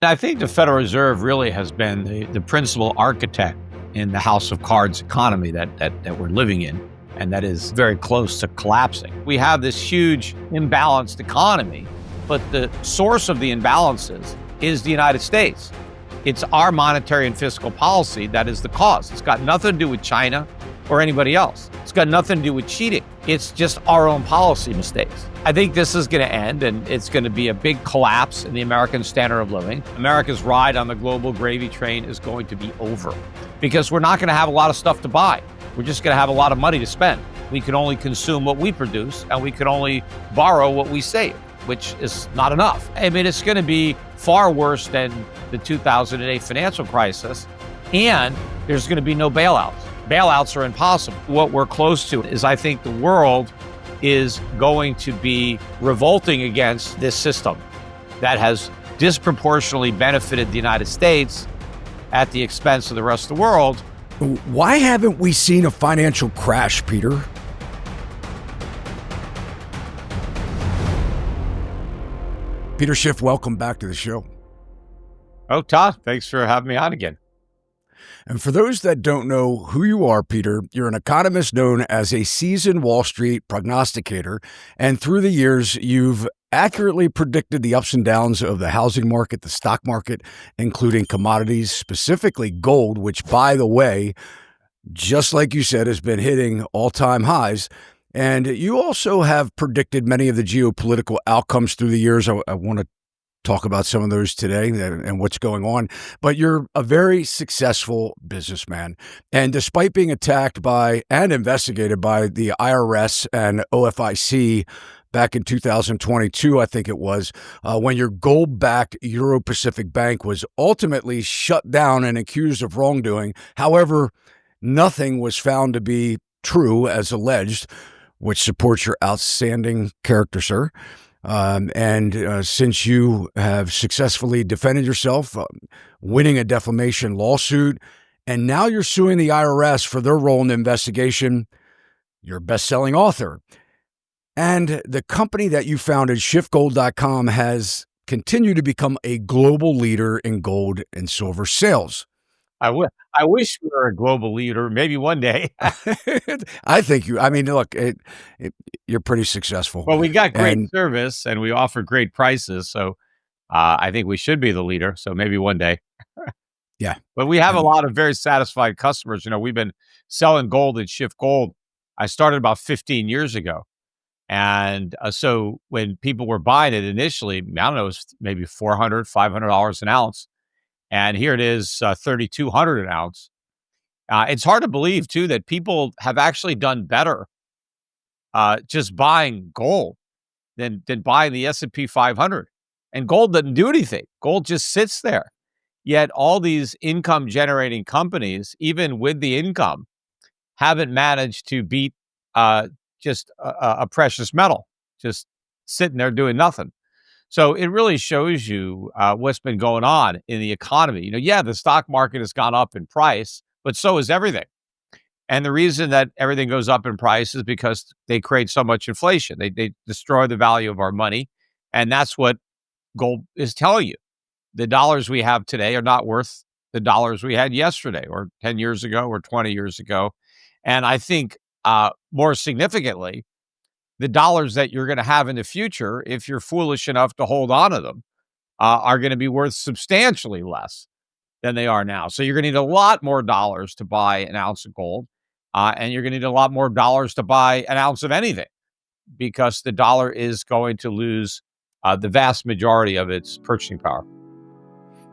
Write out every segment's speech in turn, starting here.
I think the Federal Reserve really has been the principal architect in the house of cards economy that we're living in, and that is very close to collapsing. We have this huge imbalanced economy, but the source of the imbalances is the United States. It's our monetary and fiscal policy that is the cause. It's got nothing to do with China or anybody else. It's got nothing to do with cheating. It's just our own policy mistakes. I think this is going to end, and it's going to be a big collapse in the American standard of living. America's ride on the global gravy train is going to be over because we're not going to have a lot of stuff to buy. We're just going to have a lot of money to spend. We can only consume what we produce, and we can only borrow what we save, which is not enough. I mean, it's going to be far worse than the 2008 financial crisis, and there's going to be no bailouts. Bailouts are impossible. What we're close to is, I think, the world is going to be revolting against this system that has disproportionately benefited the United States at the expense of the rest of the world. Why haven't we seen a financial crash, Peter? Peter Schiff, welcome back to the show. Oh, Todd, thanks for having me on again. And for those that don't know who you are, Peter, you're an economist known as a seasoned Wall Street prognosticator. And through the years, you've accurately predicted the ups and downs of the housing market, the stock market, including commodities, specifically gold, which, by the way, just like you said, has been hitting all-time highs. And you also have predicted many of the geopolitical outcomes through the years. I want to talk about some of those today and what's going on. But you're a very successful businessman. And despite being attacked by and investigated by the IRS and OFIC back in 2022, I think it was, when your gold-backed Euro-Pacific Bank was ultimately shut down and accused of wrongdoing. However, nothing was found to be true as alleged, which supports your outstanding character, sir. Since you have successfully defended yourself, winning a defamation lawsuit, and now you're suing the IRS for their role in the investigation, you're a best-selling author. And the company that you founded, SchiffGold.com, has continued to become a global leader in gold and silver sales. I wish we were a global leader, maybe one day. I think look, you're pretty successful. Well, we got great service and we offer great prices. So I think we should be the leader. So maybe one day. Yeah. But we have a lot of very satisfied customers. You know, we've been selling gold at Schiff Gold. I started about 15 years ago. And so when people were buying it initially, I don't know, it was maybe $400, $500 an ounce. And here it is, $3,200 an ounce. It's hard to believe, too, that people have actually done better just buying gold than buying the S&P 500. And gold doesn't do anything. Gold just sits there. Yet all these income-generating companies, even with the income, haven't managed to beat just a precious metal, just sitting there doing nothing. So it really shows you what's been going on in the economy. You know, yeah, the stock market has gone up in price, but so has everything. And the reason that everything goes up in price is because they create so much inflation. They destroy the value of our money. And that's what gold is telling you. The dollars we have today are not worth the dollars we had yesterday or 10 years ago or 20 years ago. And I think more significantly, the dollars that you're going to have in the future, if you're foolish enough to hold on to them, are going to be worth substantially less than they are now. So you're going to need a lot more dollars to buy an ounce of gold, and you're going to need a lot more dollars to buy an ounce of anything, because the dollar is going to lose the vast majority of its purchasing power.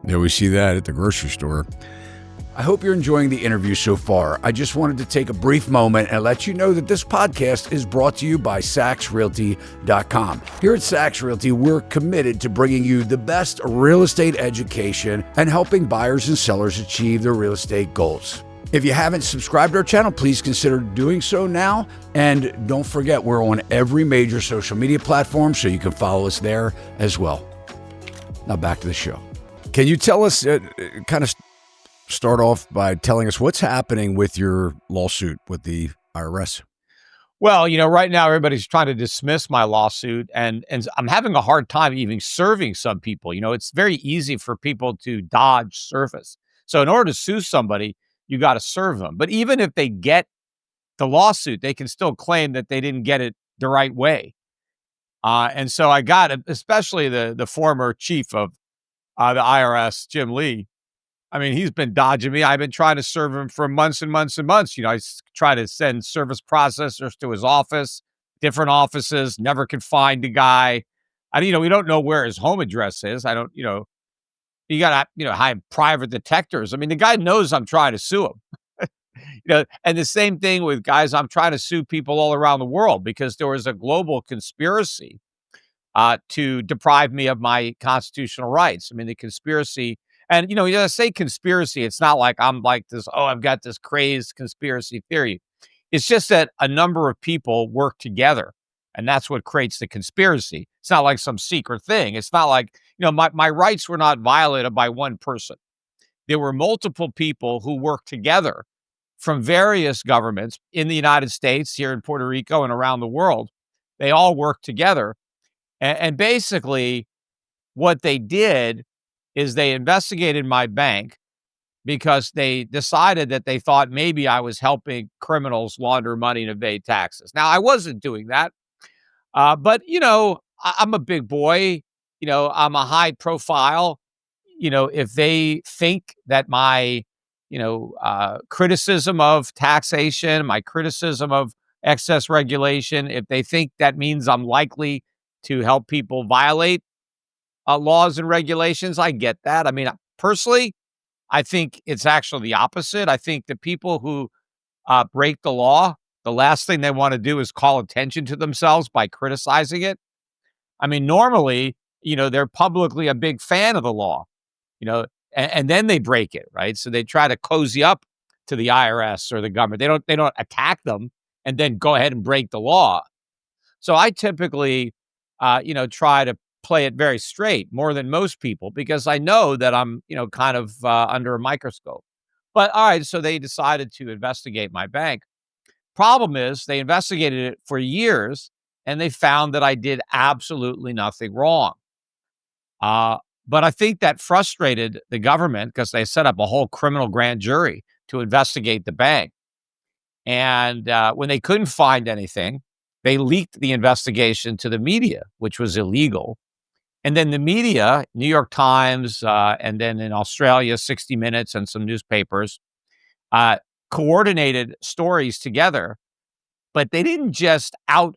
Yeah, we see that at the grocery store. I hope you're enjoying the interview so far. I just wanted to take a brief moment and let you know that this podcast is brought to you by SachsRealty.com. Here at Sachs Realty, we're committed to bringing you the best real estate education and helping buyers and sellers achieve their real estate goals. If you haven't subscribed to our channel, please consider doing so now. And don't forget, we're on every major social media platform, so you can follow us there as well. Now back to the show. Can you tell us, start off by telling us what's happening with your lawsuit with the IRS? Well, right now everybody's trying to dismiss my lawsuit, and I'm having a hard time even serving some people. It's very easy for people to dodge service. So in order to sue somebody, you got to serve them. But even if they get the lawsuit, they can still claim that they didn't get it the right way. And so I got it, especially the former chief of the IRS, Jim Lee. I mean, he's been dodging me. I've been trying to serve him for months and months and months. Try to send service processors to his office, different offices, never could find the guy. We don't know where his home address is. I don't, you got to, hire private detectives. I mean, the guy knows I'm trying to sue him. And the same thing with guys, I'm trying to sue people all around the world because there was a global conspiracy to deprive me of my constitutional rights. I mean, the conspiracy, and you say conspiracy, it's not like I'm like this, oh, I've got this crazed conspiracy theory. It's just that a number of people work together, and that's what creates the conspiracy. It's not like some secret thing. It's not like, my rights were not violated by one person. There were multiple people who worked together from various governments in the United States, here in Puerto Rico, and around the world. They all worked together. And basically, what they did is they investigated my bank because they decided that they thought maybe I was helping criminals launder money and evade taxes. Now, I wasn't doing that. But, I'm a big boy. I'm a high profile. If they think that my, criticism of taxation, my criticism of excess regulation, if they think that means I'm likely to help people violate laws and regulations, I get that. I mean, personally, I think it's actually the opposite. I think the people who break the law, the last thing they want to do is call attention to themselves by criticizing it. I mean, normally, they're publicly a big fan of the law, and then they break it, right? So they try to cozy up to the IRS or the government. They don't attack them and then go ahead and break the law. So I typically, try to play it very straight more than most people because I know that I'm, kind of under a microscope. But all right, so they decided to investigate my bank. Problem is, they investigated it for years and they found that I did absolutely nothing wrong. Uh, but I think that frustrated the government because they set up a whole criminal grand jury to investigate the bank. And when they couldn't find anything, they leaked the investigation to the media, which was illegal. And then the media, New York Times, and then in Australia, 60 Minutes and some newspapers, uh, coordinated stories together, but they didn't just out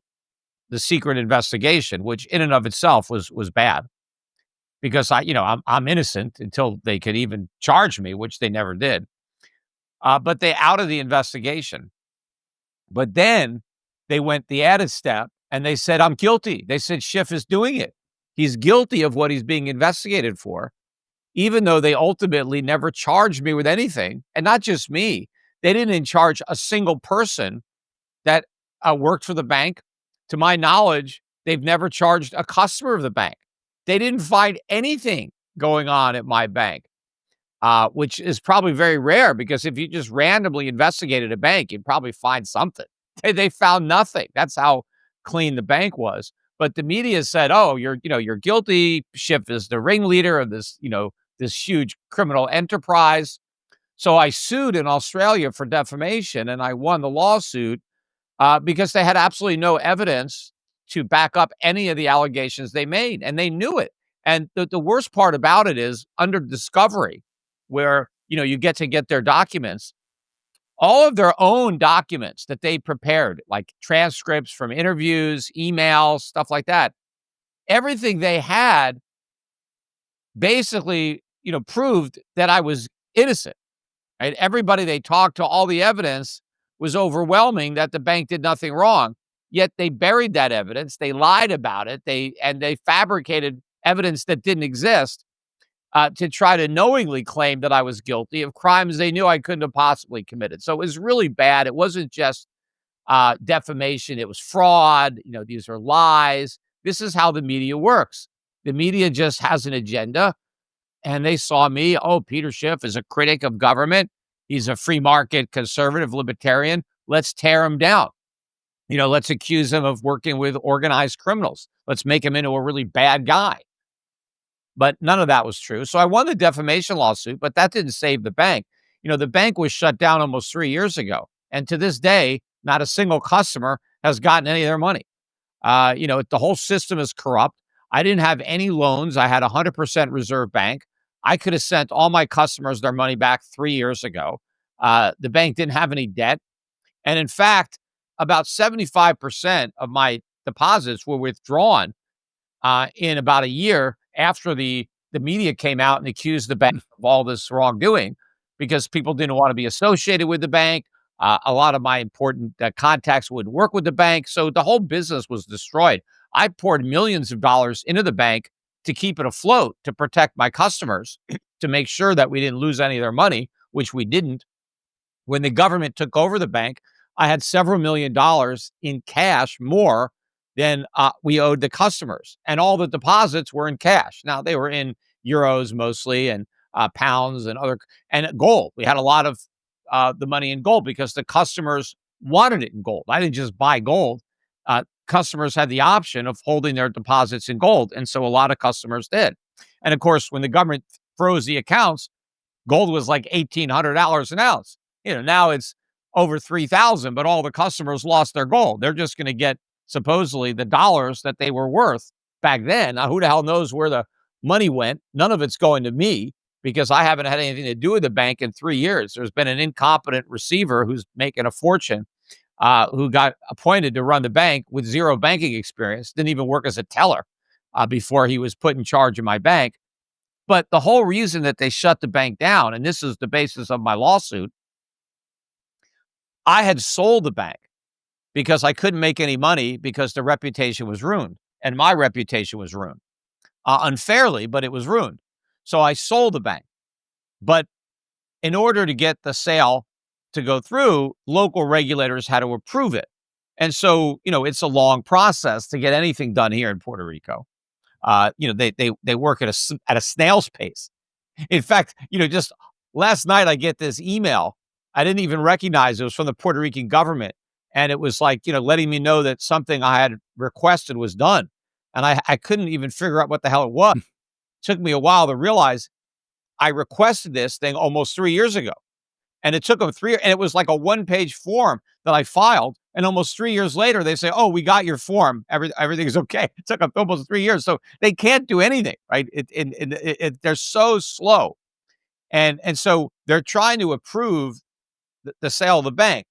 the secret investigation, which in and of itself was bad because I'm innocent until they could even charge me, which they never did. But they outed the investigation. But then they went the added step and they said, I'm guilty. They said Schiff is doing it. He's guilty of what he's being investigated for, even though they ultimately never charged me with anything. And not just me. They didn't charge a single person that worked for the bank. To my knowledge, they've never charged a customer of the bank. They didn't find anything going on at my bank, which is probably very rare because if you just randomly investigated a bank, you'd probably find something. They found nothing. That's how clean the bank was. But the media said, "Oh, you're guilty. Schiff is the ringleader of this, this huge criminal enterprise." So I sued in Australia for defamation, and I won the lawsuit because they had absolutely no evidence to back up any of the allegations they made, and they knew it. And the worst part about it is under discovery, where you get to get their documents, all of their own documents that they prepared, like transcripts from interviews, emails, stuff like that. Everything they had basically, proved that I was innocent. Right? Everybody they talked to, all the evidence was overwhelming that the bank did nothing wrong. Yet they buried that evidence. They lied about it. They fabricated evidence that didn't exist to try to knowingly claim that I was guilty of crimes they knew I couldn't have possibly committed. So it was really bad. It wasn't just defamation. It was fraud. These are lies. This is how the media works. The media just has an agenda. And they saw me, oh, Peter Schiff is a critic of government. He's a free market conservative libertarian. Let's tear him down. Let's accuse him of working with organized criminals. Let's make him into a really bad guy. But none of that was true. So I won the defamation lawsuit, but that didn't save the bank. The bank was shut down almost 3 years ago. And to this day, not a single customer has gotten any of their money. The whole system is corrupt. I didn't have any loans. I had 100% reserve bank. I could have sent all my customers their money back 3 years ago. The bank didn't have any debt. And in fact, about 75% of my deposits were withdrawn in about a year after the media came out and accused the bank of all this wrongdoing because people didn't want to be associated with the bank. A lot of my important contacts wouldn't work with the bank. So the whole business was destroyed. I poured millions of dollars into the bank to keep it afloat, to protect my customers, to make sure that we didn't lose any of their money, which we didn't. When the government took over the bank, I had several $1,000,000 in cash more than we owed the customers. And all the deposits were in cash. Now, they were in euros mostly and pounds and gold. We had a lot of the money in gold because the customers wanted it in gold. I didn't just buy gold. Customers had the option of holding their deposits in gold. And so a lot of customers did. And of course, when the government froze the accounts, gold was like $1,800 an ounce. Now it's over 3,000, but all the customers lost their gold. They're just going to get supposedly the dollars that they were worth back then. Now, who the hell knows where the money went? None of it's going to me because I haven't had anything to do with the bank in 3 years. There's been an incompetent receiver who's making a fortune, who got appointed to run the bank with zero banking experience, didn't even work as a teller before he was put in charge of my bank. But the whole reason that they shut the bank down, and this is the basis of my lawsuit, I had sold the bank because I couldn't make any money because the reputation was ruined and my reputation was ruined unfairly, but it was ruined. So I sold the bank. But in order to get the sale to go through, local regulators had to approve it. And so, it's a long process to get anything done here in Puerto Rico. They work at a snail's pace. In fact, just last night I get this email. I didn't even recognize it was from the Puerto Rican government. And it was like, letting me know that something I had requested was done. And I couldn't even figure out what the hell it was. It took me a while to realize I requested this thing almost 3 years ago. And it took them 3 years. And it was like a one-page form that I filed. And almost 3 years later, they say, oh, we got your form. Everything's okay. It took them almost 3 years. So they can't do anything, right? They're so slow. And so they're trying to approve the sale of the bank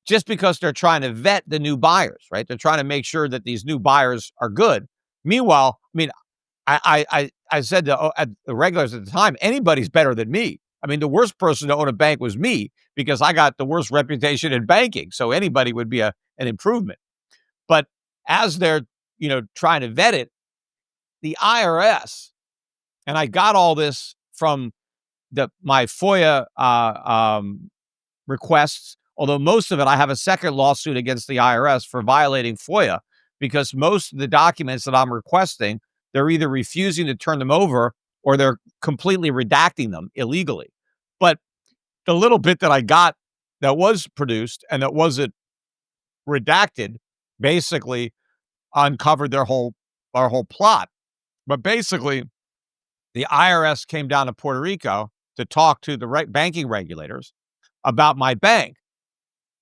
just because they're trying to vet the new buyers, right? They're trying to make sure that these new buyers are good. Meanwhile, I mean, I said to the regulars at the time, anybody's better than me. I mean, the worst person to own a bank was me because I got the worst reputation in banking. So anybody would be an improvement. But as they're, trying to vet it, the IRS, and I got all this from my FOIA requests, although most of it, I have a second lawsuit against the IRS for violating FOIA because most of the documents that I'm requesting, they're either refusing to turn them over or they're completely redacting them illegally. But the little bit that I got that was produced and that wasn't redacted basically uncovered our whole plot. But basically, the IRS came down to Puerto Rico to talk to the banking regulators about my bank.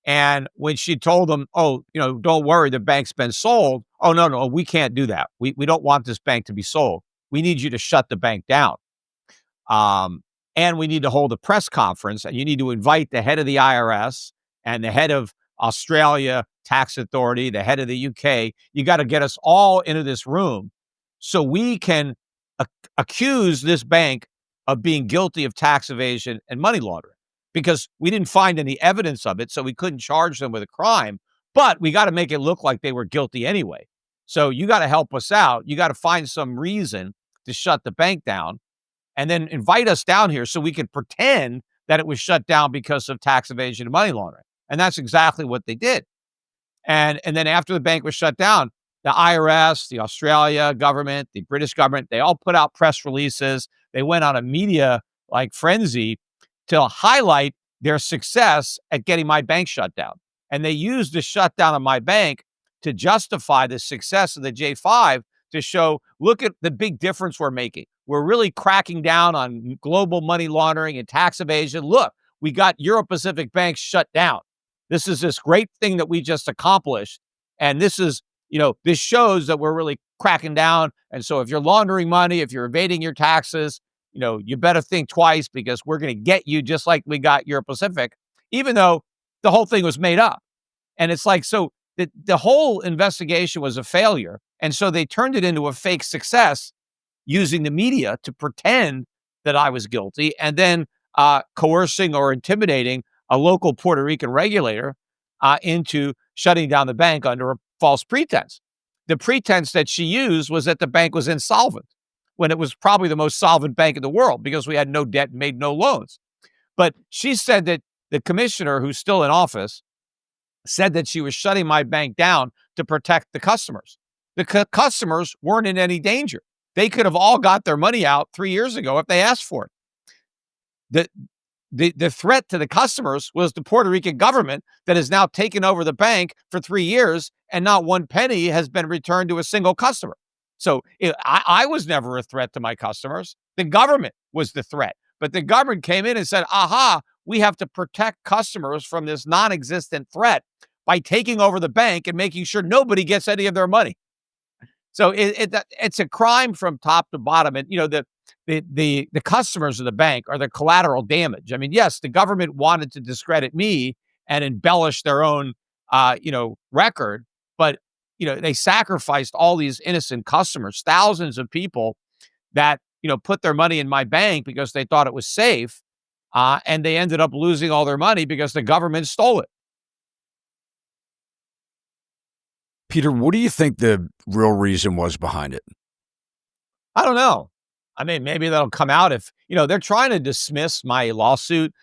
And when she told them, oh, don't worry, the bank's been sold. Oh, no, we can't do that. We don't want this bank to be sold. We need you to shut the bank down. And we need to hold a press conference, and you need to invite the head of the IRS and the head of Australia Tax Authority, the head of the UK. You got to get us all into this room so we can accuse this bank of being guilty of tax evasion and money laundering. Because we didn't find any evidence of it, so we couldn't charge them with a crime, but we got to make it look like they were guilty anyway. So you got to help us out. You got to find some reason to shut the bank down and then invite us down here so we could pretend that it was shut down because of tax evasion and money laundering. And that's exactly what they did. And then after the bank was shut down, the IRS, the Australia government, the British government, they all put out press releases. They went on a media frenzy to highlight their success at getting my bank shut down. And they used the shutdown of my bank to justify the success of the J5 to show, look at the big difference we're making. We're really cracking down on global money laundering and tax evasion. Look, we got Euro-Pacific banks shut down. This is this great thing that we just accomplished. And this is, this shows that we're really cracking down. And so if you're laundering money, if you're evading your taxes, you better think twice because we're going to get you just like we got Euro-Pacific, even though the whole thing was made up. And it's like, so the whole investigation was a failure. And so they turned it into a fake success using the media to pretend that I was guilty and then coercing or intimidating a local Puerto Rican regulator into shutting down the bank under a false pretense. The pretense that she used was that the bank was insolvent when it was probably the most solvent bank in the world because we had no debt and made no loans. But she said that the commissioner, who's still in office, said that she was shutting my bank down to protect the customers. The customers weren't in any danger. They could have all got their money out 3 years ago if they asked for it. The threat to the customers was the Puerto Rican government that has now taken over the bank for 3 years, and not one penny has been returned to a single customer. So I was never a threat to my customers. The government was the threat. But the government came in and said, aha, we have to protect customers from this non-existent threat by taking over the bank and making sure nobody gets any of their money. So it's a crime from top to bottom. And, the customers of the bank are the collateral damage. I mean, yes, the government wanted to discredit me and embellish their own, record, but, they sacrificed all these innocent customers, thousands of people that, put their money in my bank because they thought it was safe. And they ended up losing all their money because the government stole it. Peter, what do you think the real reason was behind it? I don't know. I mean, maybe that'll come out if, they're trying to dismiss my lawsuit.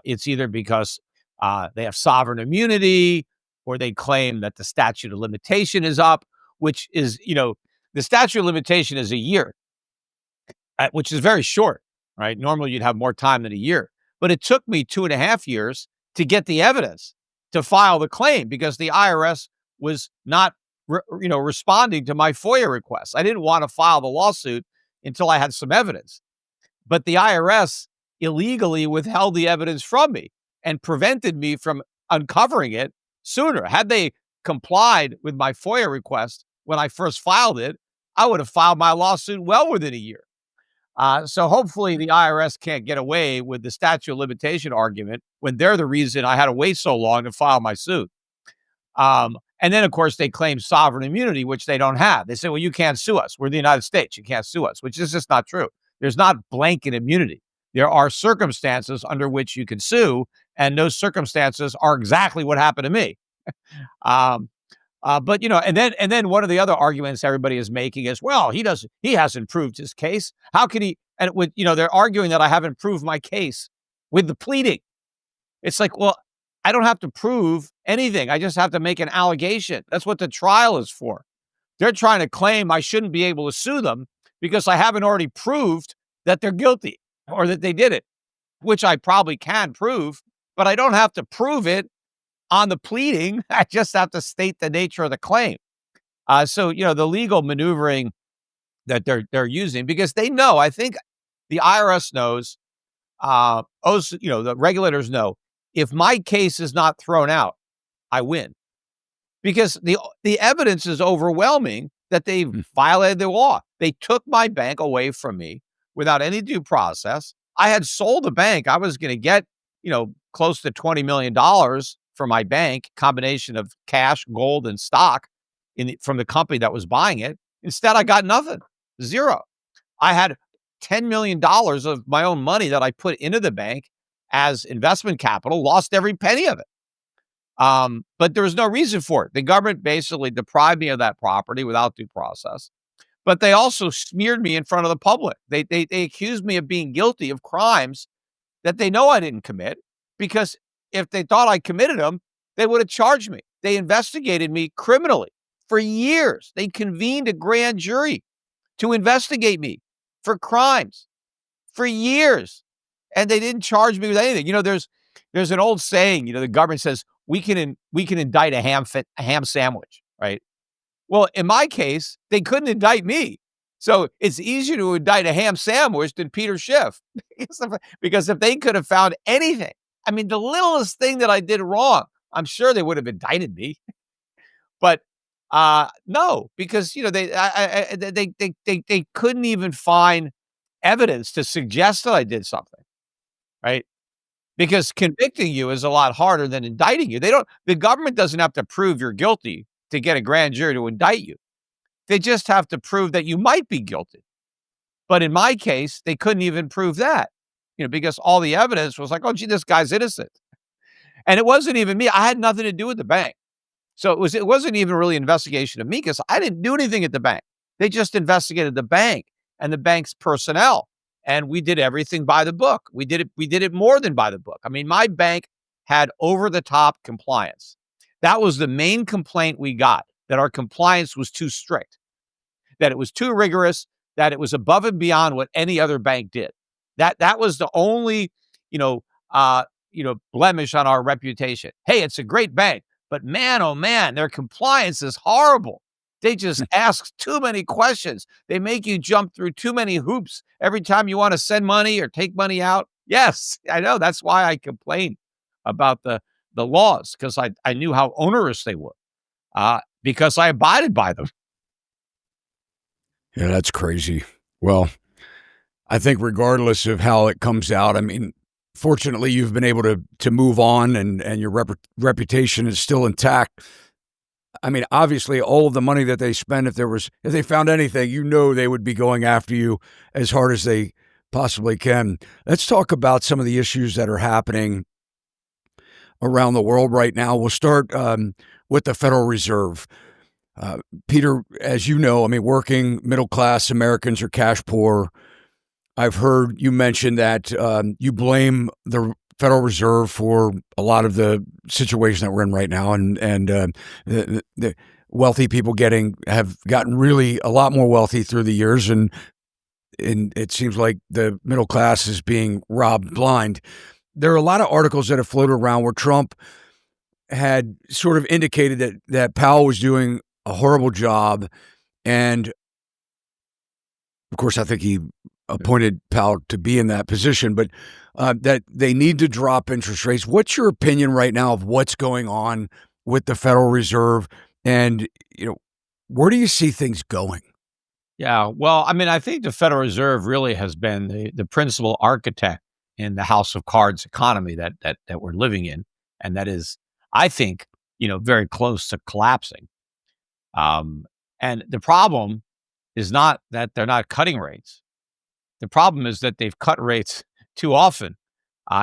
It's either because they have sovereign immunity or they claim that the statute of limitation is up, which is, the statute of limitation is a year, which is very short, right? Normally you'd have more time than a year. But it took me 2.5 years to get the evidence to file the claim because the IRS was not, responding to my FOIA requests. I didn't want to file the lawsuit until I had some evidence. But the IRS illegally withheld the evidence from me and prevented me from uncovering it sooner. Had they complied with my FOIA request when I first filed it, I would have filed my lawsuit well within a year. So hopefully the IRS can't get away with the statute of limitation argument when they're the reason I had to wait so long to file my suit. And then, of course, they claim sovereign immunity, which they don't have. They say, well, you can't sue us. We're the United States. You can't sue us, which is just not true. There's not blanket immunity. There are circumstances under which you can sue, and those circumstances are exactly what happened to me. But, and then one of the other arguments everybody is making is, well, he hasn't proved his case. How can he? And they're arguing that I haven't proved my case with the pleading. It's like, well, I don't have to prove anything. I just have to make an allegation. That's what the trial is for. They're trying to claim I shouldn't be able to sue them because I haven't already proved that they're guilty or that they did it, which I probably can prove, but I don't have to prove it on the pleading. I just have to state the nature of the claim. So, the legal maneuvering that they're using, because they know, I think the IRS knows, the regulators know, if my case is not thrown out, I win. Because the evidence is overwhelming that they violated the law. They took my bank away from me without any due process. I had sold the bank. I was going to get, close to $20 million for my bank, combination of cash, gold, and stock from the company that was buying it. Instead, I got nothing, zero. I had $10 million of my own money that I put into the bank as investment capital, lost every penny of it. But there was no reason for it. The government basically deprived me of that property without due process. But they also smeared me in front of the public. They accused me of being guilty of crimes that they know I didn't commit, because if they thought I committed them, they would have charged me. They investigated me criminally for years. They convened a grand jury to investigate me for crimes for years. And they didn't charge me with anything. There's an old saying, the government says, we can indict a ham sandwich, right? Well, in my case, they couldn't indict me. So it's easier to indict a ham sandwich than Peter Schiff because if they could have found anything, I mean, the littlest thing that I did wrong, I'm sure they would have indicted me. But no, because they couldn't even find evidence to suggest that I did something, right? Because convicting you is a lot harder than indicting you. The government doesn't have to prove you're guilty to get a grand jury to indict you. They just have to prove that you might be guilty. But in my case, they couldn't even prove that, because all the evidence was like, oh, gee, this guy's innocent. And it wasn't even me. I had nothing to do with the bank. So it wasn't even really an investigation of me because I didn't do anything at the bank. They just investigated the bank and the bank's personnel. And we did everything by the book. We did it more than by the book. I mean, my bank had over the top compliance. That was the main complaint we got, that our compliance was too strict, that it was too rigorous, that it was above and beyond what any other bank did. That was the only, blemish on our reputation. Hey, it's a great bank, but man, oh man, their compliance is horrible. They just ask too many questions. They make you jump through too many hoops every time you want to send money or take money out. Yes, I know. That's why I complained about the laws, because I knew how onerous they were, because I abided by them. Yeah, that's crazy. Well, I think regardless of how it comes out, I mean, fortunately, you've been able to move on, and your reputation is still intact. I mean, obviously, all of the money that they spend, if they found anything, they would be going after you as hard as they possibly can. Let's talk about some of the issues that are happening around the world right now. We'll start with the Federal Reserve. Peter, as you know, I mean, working middle class Americans are cash poor. I've heard you mention that you blame the Federal Reserve for a lot of the situation that we're in right now, and the wealthy people have gotten really a lot more wealthy through the years, and it seems like the middle class is being robbed blind. There are a lot of articles that have floated around where Trump had sort of indicated that Powell was doing a horrible job, and of course, I think he appointed Powell to be in that position, but that they need to drop interest rates. What's your opinion right now of what's going on with the Federal Reserve, and where do you see things going? Yeah, well, I mean, I think the Federal Reserve really has been the principal architect in the house of cards economy that we're living in, and that is, I think, very close to collapsing. And the problem is not that they're not cutting rates. The problem is that they've cut rates too often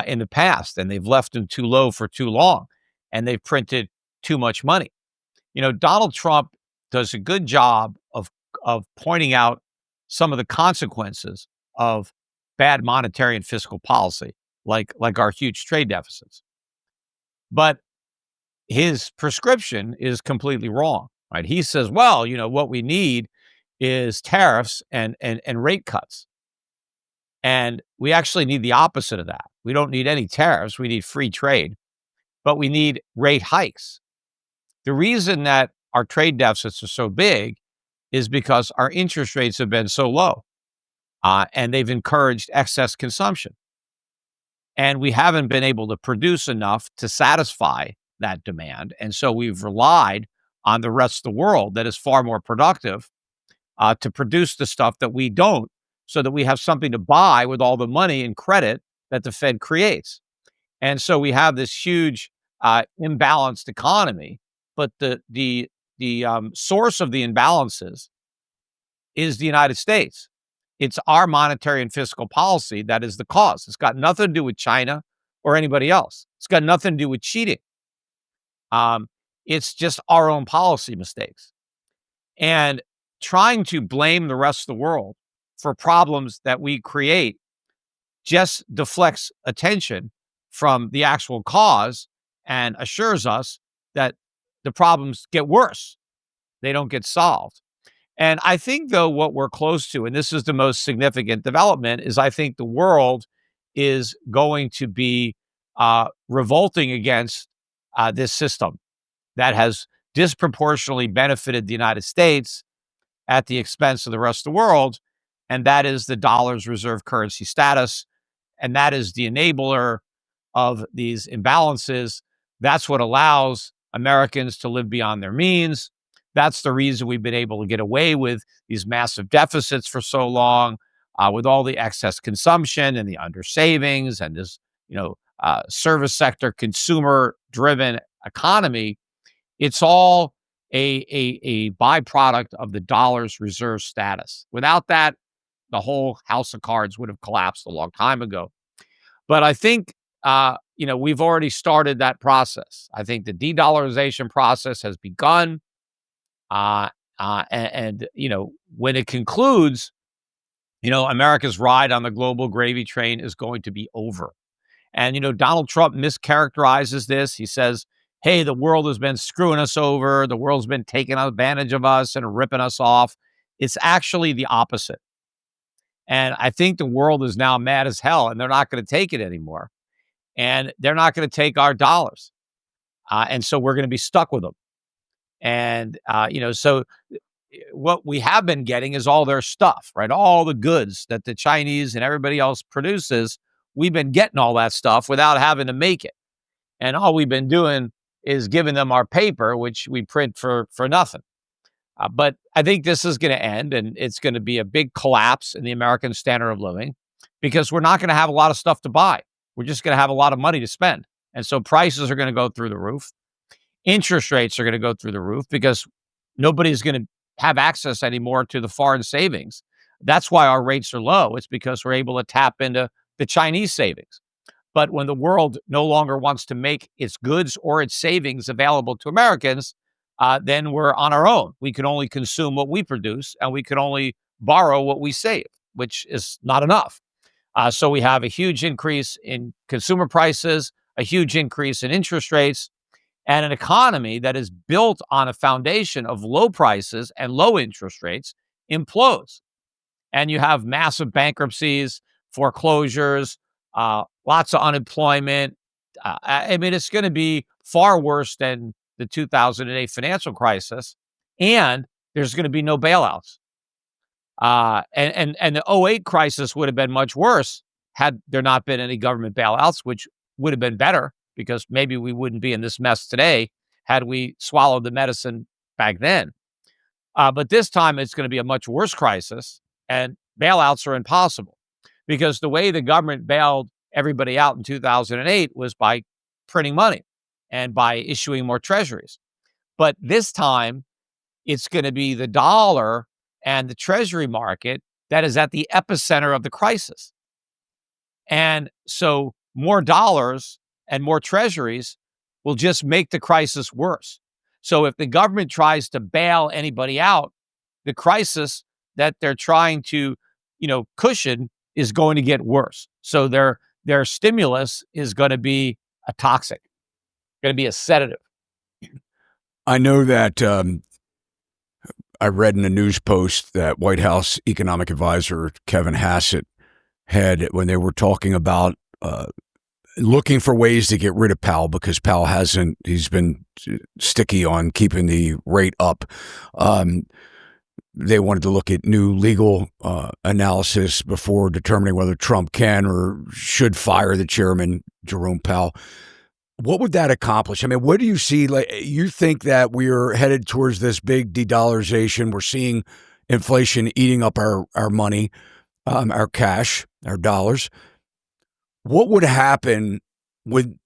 in the past, and they've left them too low for too long, and they've printed too much money. Donald Trump does a good job of pointing out some of the consequences of bad monetary and fiscal policy, like our huge trade deficits. But his prescription is completely wrong, right? He says, well, what we need is tariffs and rate cuts. And we actually need the opposite of that. We don't need any tariffs. We need free trade, but we need rate hikes. The reason that our trade deficits are so big is because our interest rates have been so low, and they've encouraged excess consumption. And we haven't been able to produce enough to satisfy that demand. And so we've relied on the rest of the world that is far more productive to produce the stuff that we don't, so that we have something to buy with all the money and credit that the Fed creates. And so we have this huge imbalanced economy, but the source of the imbalances is the United States. It's our monetary and fiscal policy that is the cause. It's got nothing to do with China or anybody else. It's got nothing to do with cheating. It's just our own policy mistakes. And trying to blame the rest of the world for problems that we create just deflects attention from the actual cause and assures us that the problems get worse. They don't get solved. And I think, though, what we're close to, and this is the most significant development, is I think the world is going to be revolting against this system that has disproportionately benefited the United States at the expense of the rest of the world, and that is the dollar's reserve currency status, and that is the enabler of these imbalances. That's what allows Americans to live beyond their means. That's the reason we've been able to get away with these massive deficits for so long, with all the excess consumption and the under savings and this, service sector, consumer driven economy. It's all a byproduct of the dollar's reserve status. Without that, the whole house of cards would have collapsed a long time ago. But I think, we've already started that process. I think the de-dollarization process has begun. When it concludes, America's ride on the global gravy train is going to be over. And, Donald Trump mischaracterizes this. He says, hey, the world has been screwing us over. The world's been taking advantage of us and ripping us off. It's actually the opposite. And I think the world is now mad as hell, and they're not going to take it anymore. And they're not going to take our dollars. And so we're going to be stuck with them. And, so what we have been getting is all their stuff, right? All the goods that the Chinese and everybody else produces. We've been getting all that stuff without having to make it. And all we've been doing is giving them our paper, which we print for nothing. But I think this is going to end, and it's going to be a big collapse in the American standard of living because we're not going to have a lot of stuff to buy. We're just going to have a lot of money to spend. And so prices are going to go through the roof. Interest rates are going to go through the roof because nobody's going to have access anymore to the foreign savings. That's why our rates are low. It's because we're able to tap into the Chinese savings. But when the world no longer wants to make its goods or its savings available to Americans, then we're on our own. We can only consume what we produce, and we can only borrow what we save, which is not enough. So we have a huge increase in consumer prices, a huge increase in interest rates, and an economy that is built on a foundation of low prices and low interest rates implodes. And you have massive bankruptcies, foreclosures, lots of unemployment. It's going to be far worse than the 2008 financial crisis, and there's going to be no bailouts. And the '08 crisis would have been much worse had there not been any government bailouts, which would have been better because maybe we wouldn't be in this mess today had we swallowed the medicine back then. But this time it's going to be a much worse crisis, and bailouts are impossible because the way the government bailed everybody out in 2008 was by printing money and by issuing more treasuries. But this time, it's going to be the dollar and the treasury market that is at the epicenter of the crisis. And so more dollars and more treasuries will just make the crisis worse. So if the government tries to bail anybody out, the crisis that they're trying to, cushion is going to get worse. So their stimulus is going to be a toxic, going to be a sedative. I know that I read in a news post that White House economic advisor Kevin Hassett had when they were talking about looking for ways to get rid of Powell because Powell he's been sticky on keeping the rate up. They wanted to look at new legal analysis before determining whether Trump can or should fire the chairman, Jerome Powell. What would that accomplish? I mean, what do you see? Like, you think that we are headed towards this big de-dollarization? We're seeing inflation eating up our money, our cash, our dollars. What would happen with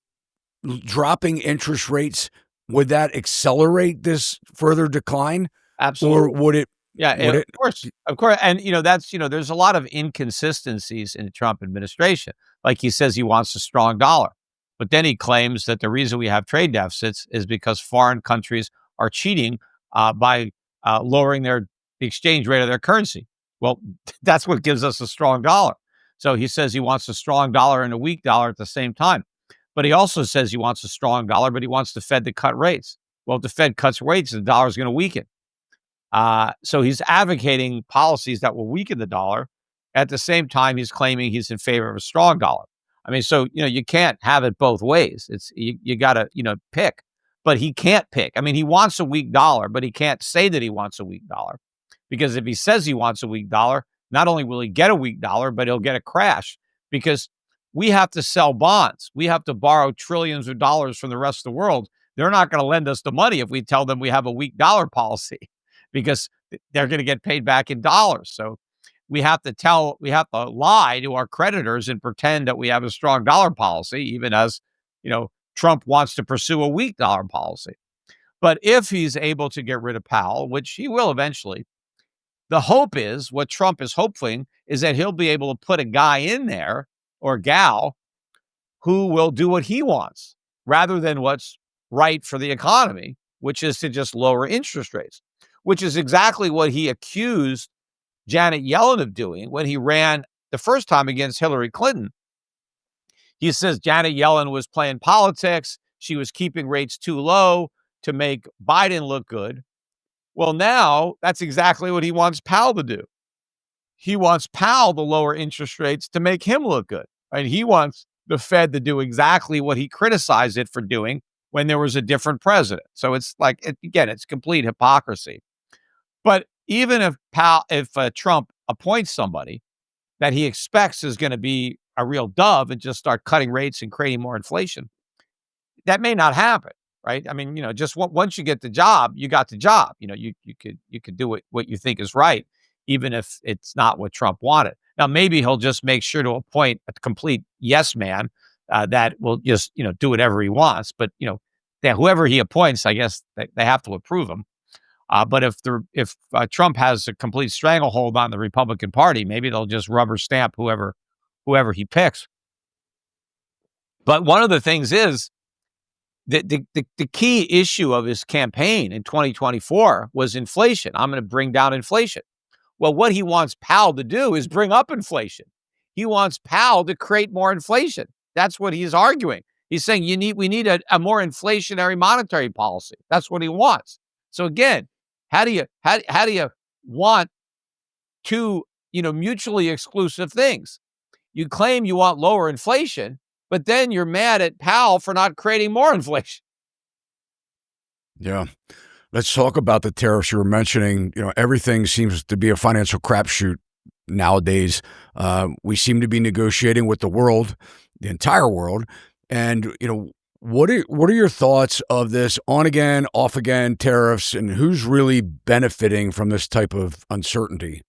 dropping interest rates? Would that accelerate this further decline? Absolutely. Or would it? Yeah, of course. And, there's a lot of inconsistencies in the Trump administration. Like he says he wants a strong dollar. But then he claims that the reason we have trade deficits is because foreign countries are cheating by lowering the exchange rate of their currency. Well, that's what gives us a strong dollar. So he says he wants a strong dollar and a weak dollar at the same time. But he also says he wants a strong dollar, but he wants the Fed to cut rates. Well, if the Fed cuts rates, the dollar is going to weaken. So he's advocating policies that will weaken the dollar. At the same time, he's claiming he's in favor of a strong dollar. I mean, so, you can't have it both ways. You gotta, pick. But he can't pick. I mean, he wants a weak dollar, but he can't say that he wants a weak dollar. Because if he says he wants a weak dollar, not only will he get a weak dollar, but he'll get a crash because we have to sell bonds. We have to borrow trillions of dollars from the rest of the world. They're not going to lend us the money if we tell them we have a weak dollar policy because they're going to get paid back in dollars. So we have to lie to our creditors and pretend that we have a strong dollar policy, even as, Trump wants to pursue a weak dollar policy. But if he's able to get rid of Powell, which he will eventually, the hope is what Trump is hoping is that he'll be able to put a guy in there or gal who will do what he wants rather than what's right for the economy, which is to just lower interest rates, which is exactly what he accused Janet Yellen of doing when he ran the first time against Hillary Clinton. He says Janet Yellen was playing politics. She was keeping rates too low to make Biden look good. Well, now that's exactly what he wants Powell to do. He wants Powell to lower interest rates to make him look good. And he wants the Fed to do exactly what he criticized it for doing when there was a different president. So it's like, again, it's complete hypocrisy. But even if Trump appoints somebody that he expects is going to be a real dove and just start cutting rates and creating more inflation, that may not happen, right? I mean, just once you get the job, you got the job. You could do what you think is right, even if it's not what Trump wanted. Now, maybe he'll just make sure to appoint a complete yes man that will just do whatever he wants. But that whoever he appoints, I guess they have to approve him. But if Trump has a complete stranglehold on the Republican Party, maybe they'll just rubber stamp whoever he picks. But one of the things is that the key issue of his campaign in 2024 was inflation. I'm going to bring down inflation. Well, what he wants Powell to do is bring up inflation. He wants Powell to create more inflation. That's what he's arguing. He's saying we need a more inflationary monetary policy. That's what he wants. So again, how do you want two mutually exclusive things? You claim you want lower inflation, but then you're mad at Powell for not creating more inflation. Yeah. Let's talk about the tariffs you were mentioning. Everything seems to be a financial crapshoot nowadays. We seem to be negotiating with the world, the entire world. And, what are your thoughts of this on again, off again tariffs, and who's really benefiting from this type of uncertainty?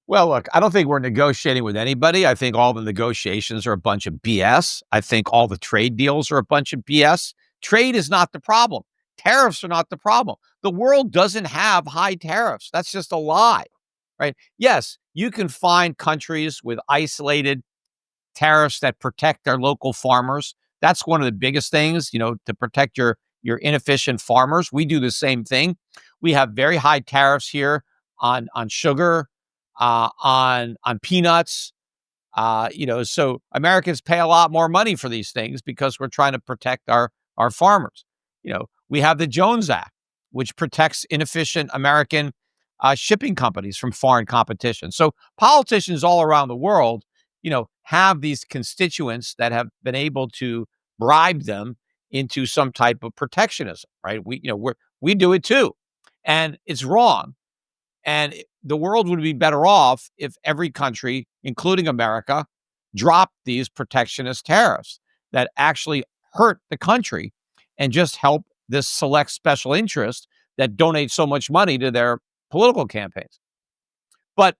Well, look, I don't think we're negotiating with anybody. I think all the negotiations are a bunch of BS. I think all the trade deals are a bunch of BS. Trade is not the problem. Tariffs are not the problem. The world doesn't have high tariffs. That's just a lie, right? Yes, you can find countries with isolated tariffs that protect their local farmers. That's one of the biggest things, to protect your inefficient farmers. We do the same thing. We have very high tariffs here on sugar, on peanuts. So Americans pay a lot more money for these things because we're trying to protect our farmers. We have the Jones Act, which protects inefficient American shipping companies from foreign competition. So politicians all around the world, have these constituents that have been able to bribe them into some type of protectionism, right? We do it too, and it's wrong. And the world would be better off if every country, including America, dropped these protectionist tariffs that actually hurt the country and just help this select special interest that donate so much money to their political campaigns. But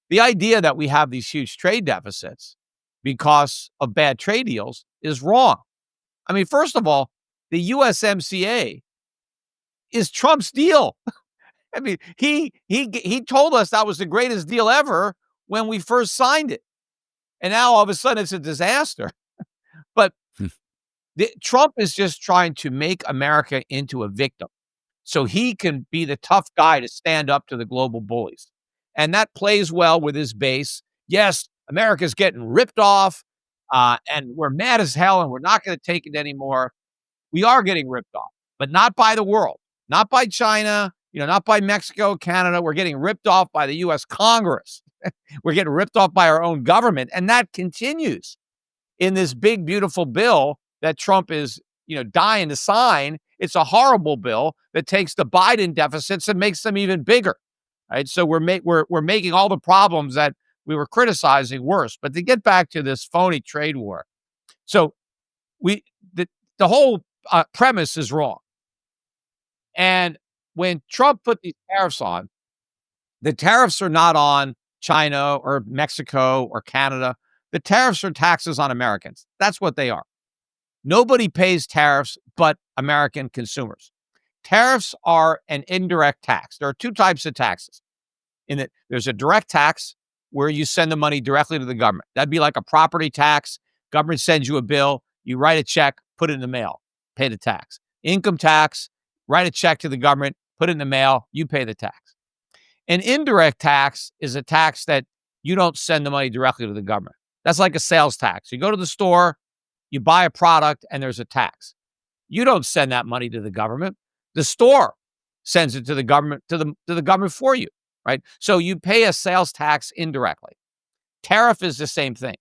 the idea that we have these huge trade deficits because of bad trade deals is wrong. I mean, first of all, the USMCA is Trump's deal. I mean, he told us that was the greatest deal ever when we first signed it. And now all of a sudden it's a disaster. But Trump is just trying to make America into a victim so he can be the tough guy to stand up to the global bullies. And that plays well with his base. Yes, America's getting ripped off, and we're mad as hell, and we're not going to take it anymore. We are getting ripped off, but not by the world, not by China, not by Mexico, Canada. We're getting ripped off by the U.S. Congress. We're getting ripped off by our own government, and that continues. in this big, beautiful bill that Trump is, dying to sign. It's a horrible bill that takes the Biden deficits and makes them even bigger. Right. So we're making all the problems that we were criticizing worse. But to get back to this phony trade war, so we the whole premise is wrong. And when Trump put these tariffs on, the tariffs are not on China or Mexico or Canada. The tariffs are taxes on Americans. That's what they are. Nobody pays tariffs but American consumers. Tariffs are an indirect tax. There are two types of taxes. In that there's a direct tax where you send the money directly to the government. That'd be like a property tax. Government sends you a bill, you write a check, put it in the mail, pay the tax. Income tax, write a check to the government, put it in the mail, you pay the tax. An indirect tax is a tax that you don't send the money directly to the government. That's like a sales tax. You go to the store, you buy a product, and there's a tax. You don't send that money to the government. The store sends it to the government, to the government for you, right? So you pay a sales tax indirectly. Tariff is the same thing.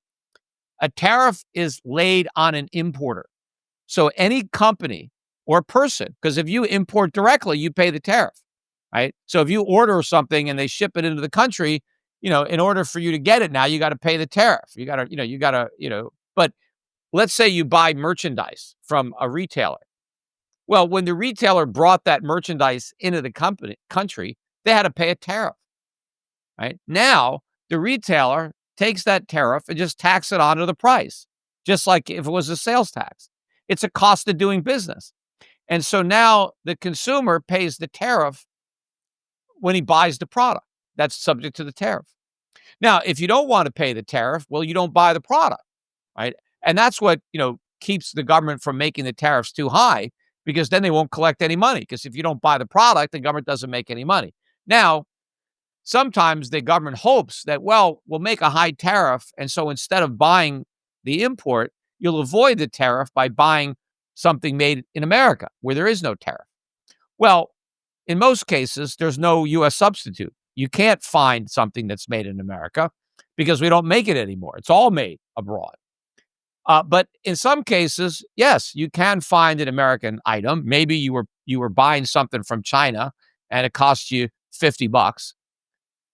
A tariff is laid on an importer. So any company or person, because if you import directly, you pay the tariff, right? So if you order something and they ship it into the country, in order for you to get it now, you got to pay the tariff. But let's say you buy merchandise from a retailer. Well, when the retailer brought that merchandise into the country, they had to pay a tariff, right? Now, the retailer takes that tariff and just tax it onto the price, just like if it was a sales tax. It's a cost of doing business. And so now the consumer pays the tariff when he buys the product. That's subject to the tariff. Now, if you don't want to pay the tariff, well, you don't buy the product, right? And that's what, keeps the government from making the tariffs too high, because then they won't collect any money. Because if you don't buy the product, the government doesn't make any money. Now, sometimes the government hopes that, well, we'll make a high tariff. And so instead of buying the import, you'll avoid the tariff by buying something made in America where there is no tariff. Well, in most cases, there's no U.S. substitute. You can't find something that's made in America because we don't make it anymore. It's all made abroad. But in some cases, yes, you can find an American item. Maybe you were buying something from China and it cost you $50.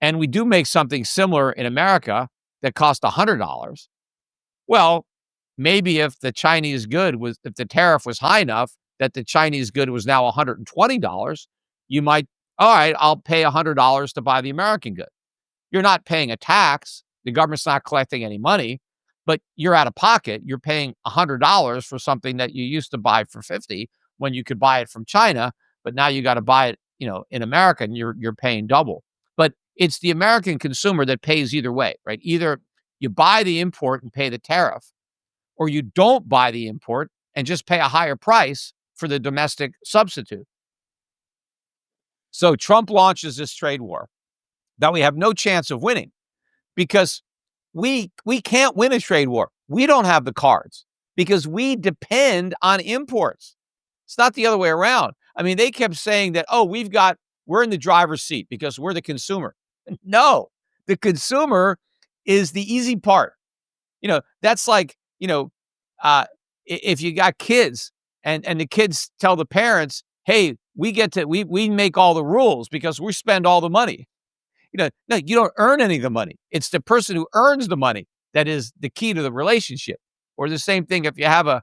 And we do make something similar in America that cost $100. Well, maybe if the tariff was high enough that the Chinese good was now $120, you might, all right, I'll pay $100 to buy the American good. You're not paying a tax. The government's not collecting any money, but you're out of pocket. You're paying $100 for something that you used to buy for $50 when you could buy it from China, but now you got to buy it, in America, and you're paying double. But it's the American consumer that pays either way, right? Either you buy the import and pay the tariff, or you don't buy the import and just pay a higher price for the domestic substitute. So Trump launches this trade war that we have no chance of winning because we can't win a trade war. We don't have the cards because we depend on imports. It's not the other way around. I mean, they kept saying that, we're in the driver's seat because we're the consumer. No, the consumer is the easy part. That's like, if you got kids and the kids tell the parents, hey, we make all the rules because we spend all the money. No, you don't earn any of the money. It's the person who earns the money that is the key to the relationship. Or the same thing if you have a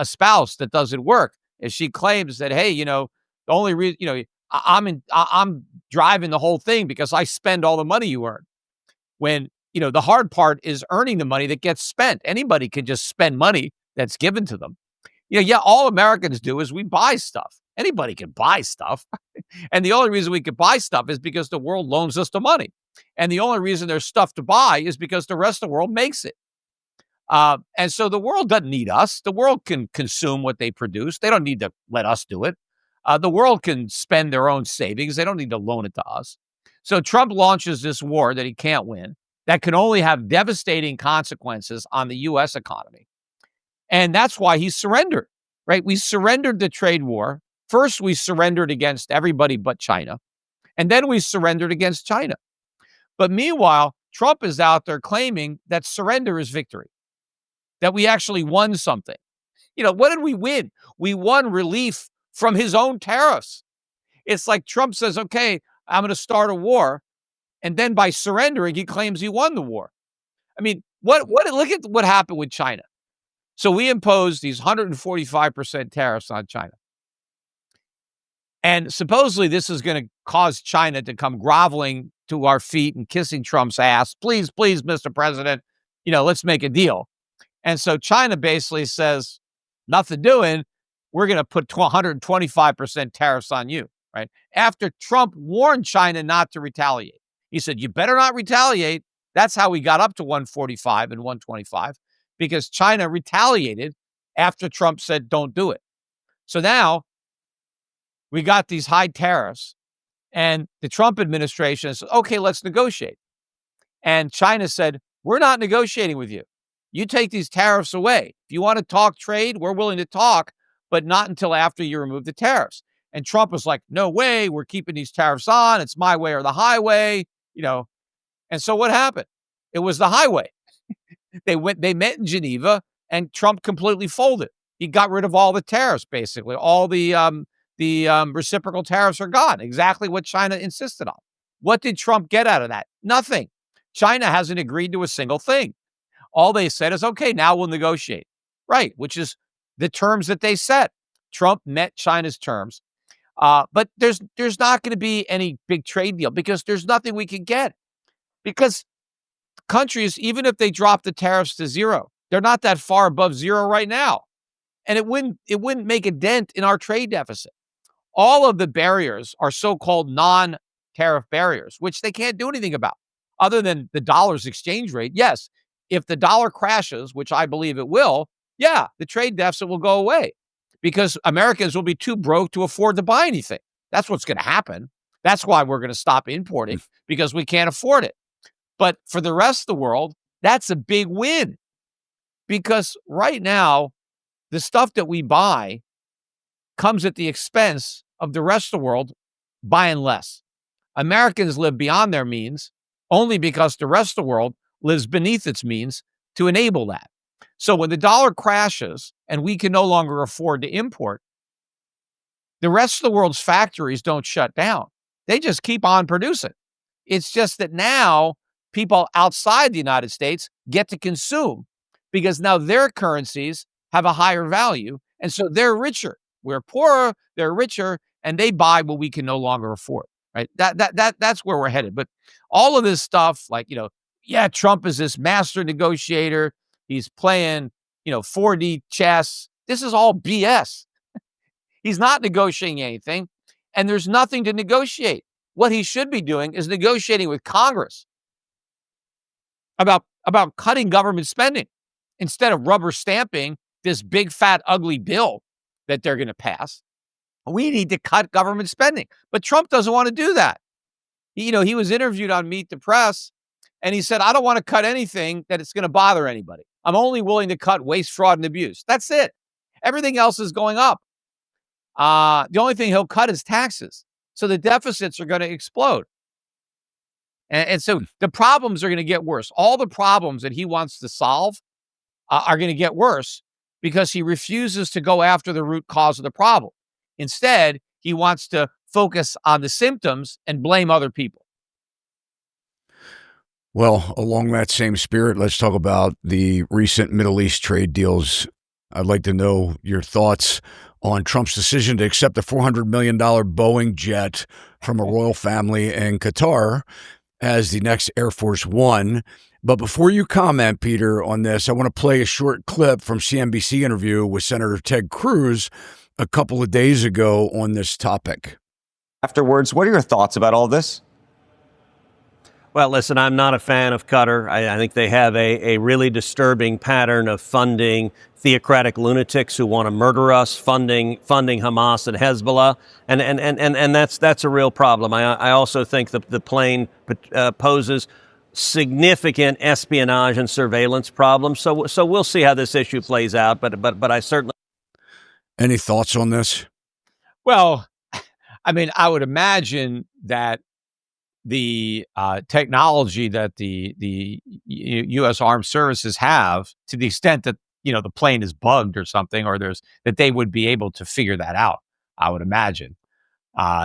spouse that doesn't work. If she claims that, hey, the only reason, I'm driving the whole thing because I spend all the money you earn. When, the hard part is earning the money that gets spent. Anybody can just spend money that's given to them. All Americans do is we buy stuff. Anybody can buy stuff. And the only reason we can buy stuff is because the world loans us the money. And the only reason there's stuff to buy is because the rest of the world makes it. And so the world doesn't need us. The world can consume what they produce. They don't need to let us do it. The world can spend their own savings. They don't need to loan it to us. So Trump launches this war that he can't win, that can only have devastating consequences on the U.S. economy. And that's why he surrendered, right? We surrendered the trade war. First, we surrendered against everybody but China. And then we surrendered against China. But meanwhile, Trump is out there claiming that surrender is victory, that we actually won something. What did we win? We won relief from his own tariffs. It's like Trump says, okay, I'm going to start a war. And then by surrendering, he claims he won the war. I mean, look at what happened with China. So we imposed these 145% tariffs on China. And supposedly this is going to cause China to come groveling to our feet and kissing Trump's ass. Please, please, Mr. President, let's make a deal. And so China basically says, nothing doing. We're going to put 125% tariffs on you, right? After Trump warned China not to retaliate. He said, you better not retaliate. That's how we got up to 145 and 125, because China retaliated after Trump said, don't do it. So now we got these high tariffs, and the Trump administration said, okay, let's negotiate. And China said, we're not negotiating with you. You take these tariffs away. If you want to talk trade, we're willing to talk, but not until after you remove the tariffs. And Trump was like, no way, we're keeping these tariffs on. It's my way or the highway, And so what happened? It was the highway. They met in Geneva, and Trump completely folded. He got rid of all the tariffs, basically. All the reciprocal tariffs are gone. Exactly what China insisted on. What did Trump get out of that? Nothing. China hasn't agreed to a single thing. All they said is, okay, now we'll negotiate. Right, which is the terms that they set. Trump met China's terms. But there's not going to be any big trade deal because there's nothing we can get. Because countries, even if they drop the tariffs to zero, they're not that far above zero right now. And it wouldn't make a dent in our trade deficit. All of the barriers are so-called non-tariff barriers, which they can't do anything about other than the dollar's exchange rate. Yes, if the dollar crashes, which I believe it will, yeah, the trade deficit will go away because Americans will be too broke to afford to buy anything. That's what's going to happen. That's why we're going to stop importing, because we can't afford it. But for the rest of the world, that's a big win, because right now, the stuff that we buy comes at the expense of the rest of the world buying less. Americans live beyond their means only because the rest of the world lives beneath its means to enable that. So when the dollar crashes and we can no longer afford to import, the rest of the world's factories don't shut down. They just keep on producing. It's just that now people outside the United States get to consume because now their currencies have a higher value. And so they're richer. We're poorer, they're richer, and they buy what we can no longer afford. Right? That's where we're headed. But all of this stuff, like, Trump is this master negotiator. He's playing, 4D chess. This is all BS. He's not negotiating anything, and there's nothing to negotiate. What he should be doing is negotiating with Congress about cutting government spending instead of rubber stamping this big, fat, ugly bill that they're going to pass. We need to cut government spending. But Trump doesn't want to do that. He was interviewed on Meet the Press, and he said, I don't want to cut anything that it's going to bother anybody. I'm only willing to cut waste, fraud, and abuse. That's it. Everything else is going up. The only thing he'll cut is taxes. So the deficits are going to explode. And so the problems are going to get worse. All the problems that he wants to solve are going to get worse because he refuses to go after the root cause of the problem. Instead, he wants to focus on the symptoms and blame other people. Well, along that same spirit, let's talk about the recent Middle East trade deals. I'd like to know your thoughts on Trump's decision to accept a $400 million Boeing jet from a royal family in Qatar as the next Air Force One. But before you comment, Peter, on this, I want to play a short clip from CNBC interview with Senator Ted Cruz a couple of days ago on this topic. Afterwards, what are your thoughts about all this? Well, listen, I'm not a fan of Qatar. I think they have a really disturbing pattern of funding theocratic lunatics who want to murder us, funding Hamas and Hezbollah, and that's a real problem. I also think the plane poses significant espionage and surveillance problems. So we'll see how this issue plays out. But I certainly. Any thoughts on this? Well, I mean, I would imagine that the technology that the U.S. Armed Services have, to the extent that the plane is bugged or something, or that they would be able to figure that out, I would imagine.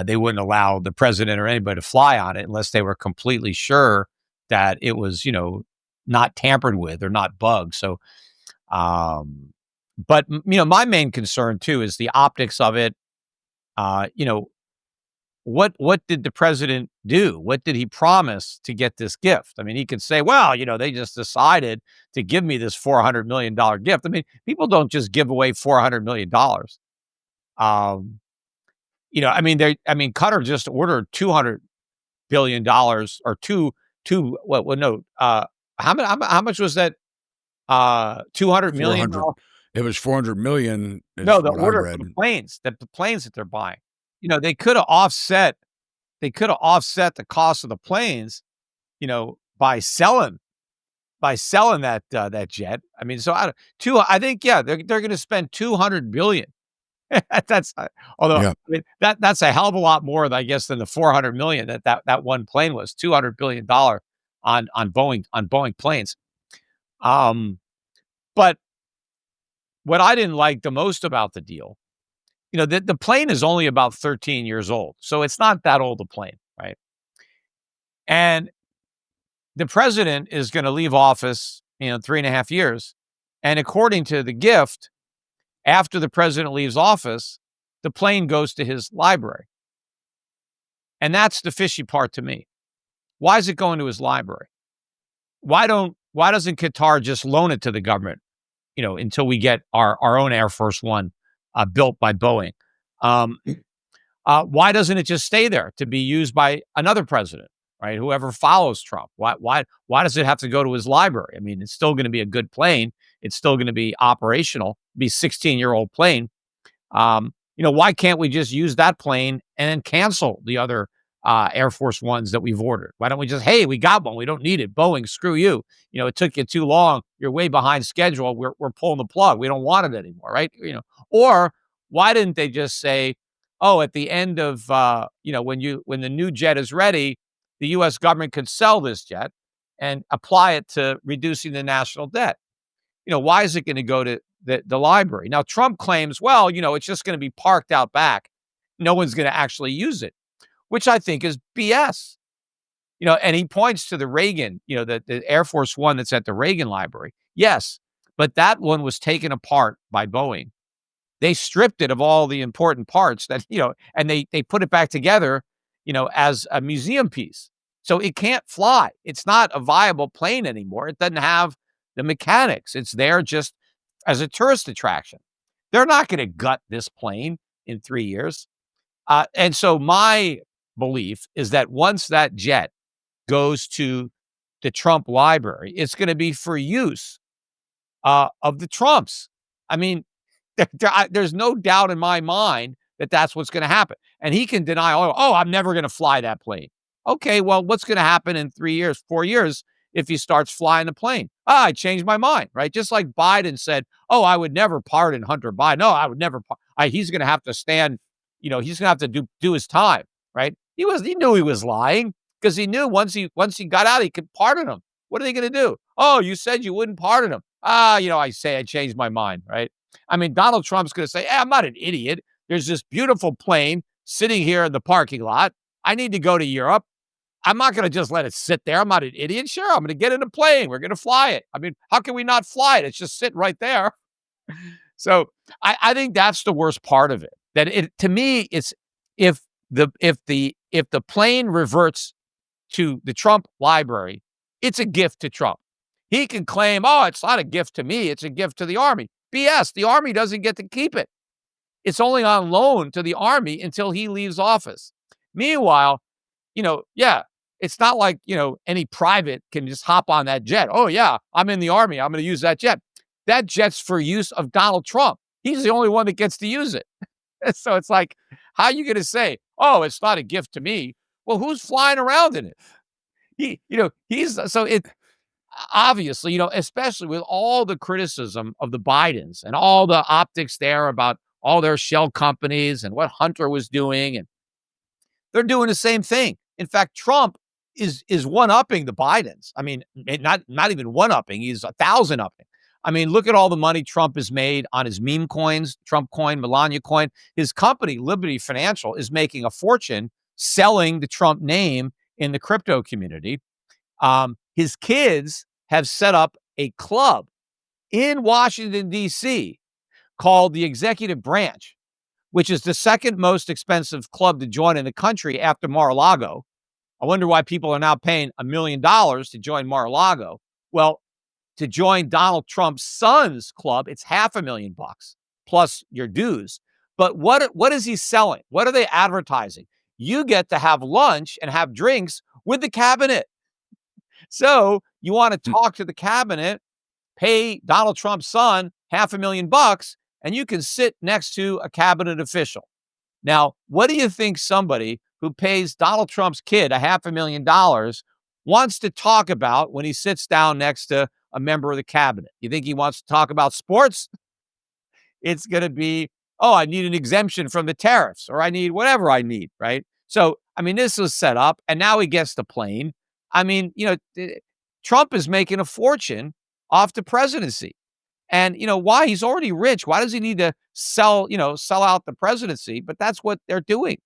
They wouldn't allow the president or anybody to fly on it unless they were completely sure that it was, not tampered with or not bugged. So, but my main concern too is the optics of it. Uh, you know, what did the president do? What did he promise to get this gift? I mean, he could say, well, they just decided to give me this $400 million gift. I mean, people don't just give away $400 million. Qatar just ordered $200 billion or two. Well, no. How much was that? 200 million. 400. It was 400 million. Is No, the what I order for read. the planes that they're buying. They could have offset. They could have offset the cost of the planes, by selling that jet. I mean, so I think they're going to spend 200 billion. That's although Yeah. I mean, that's a hell of a lot more, I guess, than the 400 million that one plane was. $200 billion on Boeing planes. But what I didn't like the most about the deal, the plane is only about 13 years old, so it's not that old a plane, right? And the president is going to leave office, 3.5 years, and according to the gift, after the president leaves office, the plane goes to his library. And that's the fishy part to me. Why is it going to his library? Why doesn't Qatar just loan it to the government, until we get our own Air Force One built by Boeing? Why doesn't it just stay there to be used by another president, right? Whoever follows Trump. Why does it have to go to his library? I mean, it's still going to be a good plane. It's still going to be operational, be 16-year-old plane. Why can't we just use that plane and then cancel the other Air Force Ones that we've ordered? Why don't we just, hey, we got one. We don't need it. Boeing, screw you. It took you too long. You're way behind schedule. We're pulling the plug. We don't want it anymore, right? Or why didn't they just say, oh, at the end of, when the new jet is ready, the U.S. government could sell this jet and apply it to reducing the national debt? Why is it going to go to the library? Now, Trump claims, well, it's just going to be parked out back. No one's going to actually use it, which I think is BS. And he points to the Reagan, the Air Force One that's at the Reagan Library. Yes, but that one was taken apart by Boeing. They stripped it of all the important parts that, and they put it back together, as a museum piece. So it can't fly. It's not a viable plane anymore. It doesn't have the mechanics. It's there just as a tourist attraction. They're not going to gut this plane in 3 years. And so my belief is that once that jet goes to the Trump library, it's going to be for use of the Trumps. I mean, there's no doubt in my mind that that's what's going to happen. And he can deny, oh, I'm never going to fly that plane. Okay, well, what's going to happen in 3 years, 4 years if he starts flying the plane? I changed my mind, right? Just like Biden said, oh, I would never pardon Hunter Biden. No, I would never. He's going to have to stand, he's going to have to do his time, right? He knew he was lying because he knew once he got out, he could pardon him. What are they going to do? Oh, you said you wouldn't pardon him. I changed my mind, right? I mean, Donald Trump's going to say, I'm not an idiot. There's this beautiful plane sitting here in the parking lot. I need to go to Europe. I'm not going to just let it sit there. I'm not an idiot. Sure, I'm going to get in a plane. We're going to fly it. I mean, how can we not fly it? It's just sitting right there. So I think that's the worst part of it. To me, it's if the plane reverts to the Trump library, it's a gift to Trump. He can claim, oh, it's not a gift to me. It's a gift to the Army. BS. The Army doesn't get to keep it. It's only on loan to the Army until he leaves office. Meanwhile, it's not like, any private can just hop on that jet. Oh, yeah, I'm in the Army. I'm going to use that jet. That jet's for use of Donald Trump. He's the only one that gets to use it. So it's like, how are you going to say, oh, it's not a gift to me? Well, who's flying around in it? Obviously, especially with all the criticism of the Bidens and all the optics there about all their shell companies and what Hunter was doing, and they're doing the same thing. In fact, Trump is one-upping the Bidens. I mean, not even one-upping, he's 1,000-upping. I mean, look at all the money Trump has made on his meme coins, Trump coin, Melania coin. His company, Liberty Financial, is making a fortune selling the Trump name in the crypto community. His kids have set up a club in Washington, D.C. called the Executive Branch, which is the second most expensive club to join in the country after Mar-a-Lago. I wonder why people are now paying $1 million to join Mar-a-Lago. Well, to join Donald Trump's son's club, it's $500,000 plus your dues. But what is he selling? What are they advertising? You get to have lunch and have drinks with the cabinet. So you want to talk to the cabinet, pay Donald Trump's son $500,000, and you can sit next to a cabinet official. Now, what do you think somebody who pays Donald Trump's kid $500,000 wants to talk about when he sits down next to a member of the cabinet? You think he wants to talk about sports? It's going to be, oh, I need an exemption from the tariffs, or I need whatever I need, right? So, I mean, this was set up, and now he gets the plane. I mean, Trump is making a fortune off the presidency. And, why? He's already rich. Why does he need to sell out the presidency? But that's what they're doing.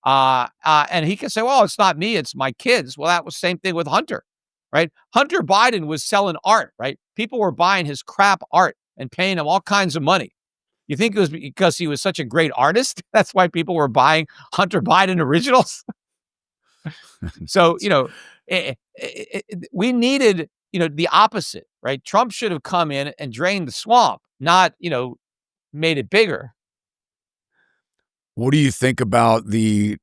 And he can say, well, it's not me, it's my kids. Well, that was the same thing with Hunter, right? Hunter Biden was selling art, right? People were buying his crap art and paying him all kinds of money. You think it was because he was such a great artist? That's why people were buying Hunter Biden originals? So, we needed, the opposite, right? Trump should have come in and drained the swamp, not, made it bigger. What do you think about the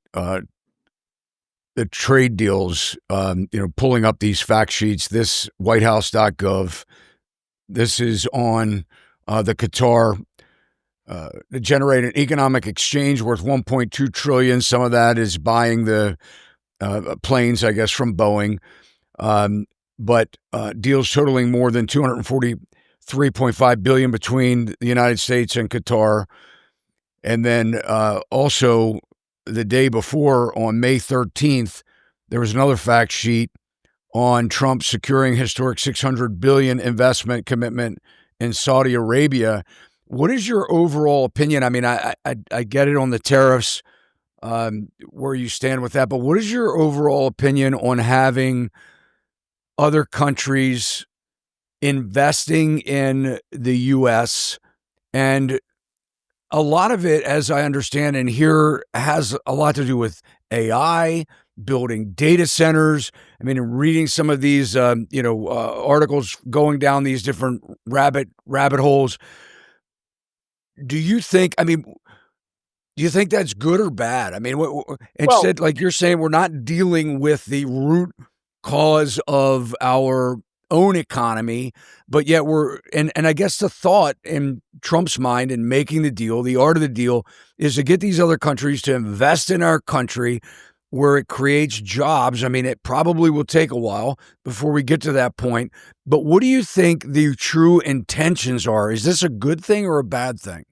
trade deals? Pulling up these fact sheets. This WhiteHouse.gov. This is on the Qatar. To generate an economic exchange worth $1.2 trillion. Some of that is buying the planes, I guess, from Boeing. But deals totaling more than $243.5 billion between the United States and Qatar. And then also the day before, on May 13th, there was another fact sheet on Trump securing historic $600 billion investment commitment in Saudi Arabia. What is your overall opinion? I mean, I get it on the tariffs, where you stand with that, but what is your overall opinion on having other countries investing in the U.S.? And a lot of it, as I understand and hear, has a lot to do with AI, building data centers. I mean, reading some of these, articles, going down these different rabbit holes. Do you think that's good or bad? I mean, instead, like you're saying, we're not dealing with the root cause of our own economy, but yet and I guess the thought in Trump's mind in making the deal, the art of the deal, is to get these other countries to invest in our country where it creates jobs. I mean, it probably will take a while before we get to that point, but what do you think the true intentions are? Is this a good thing or a bad thing?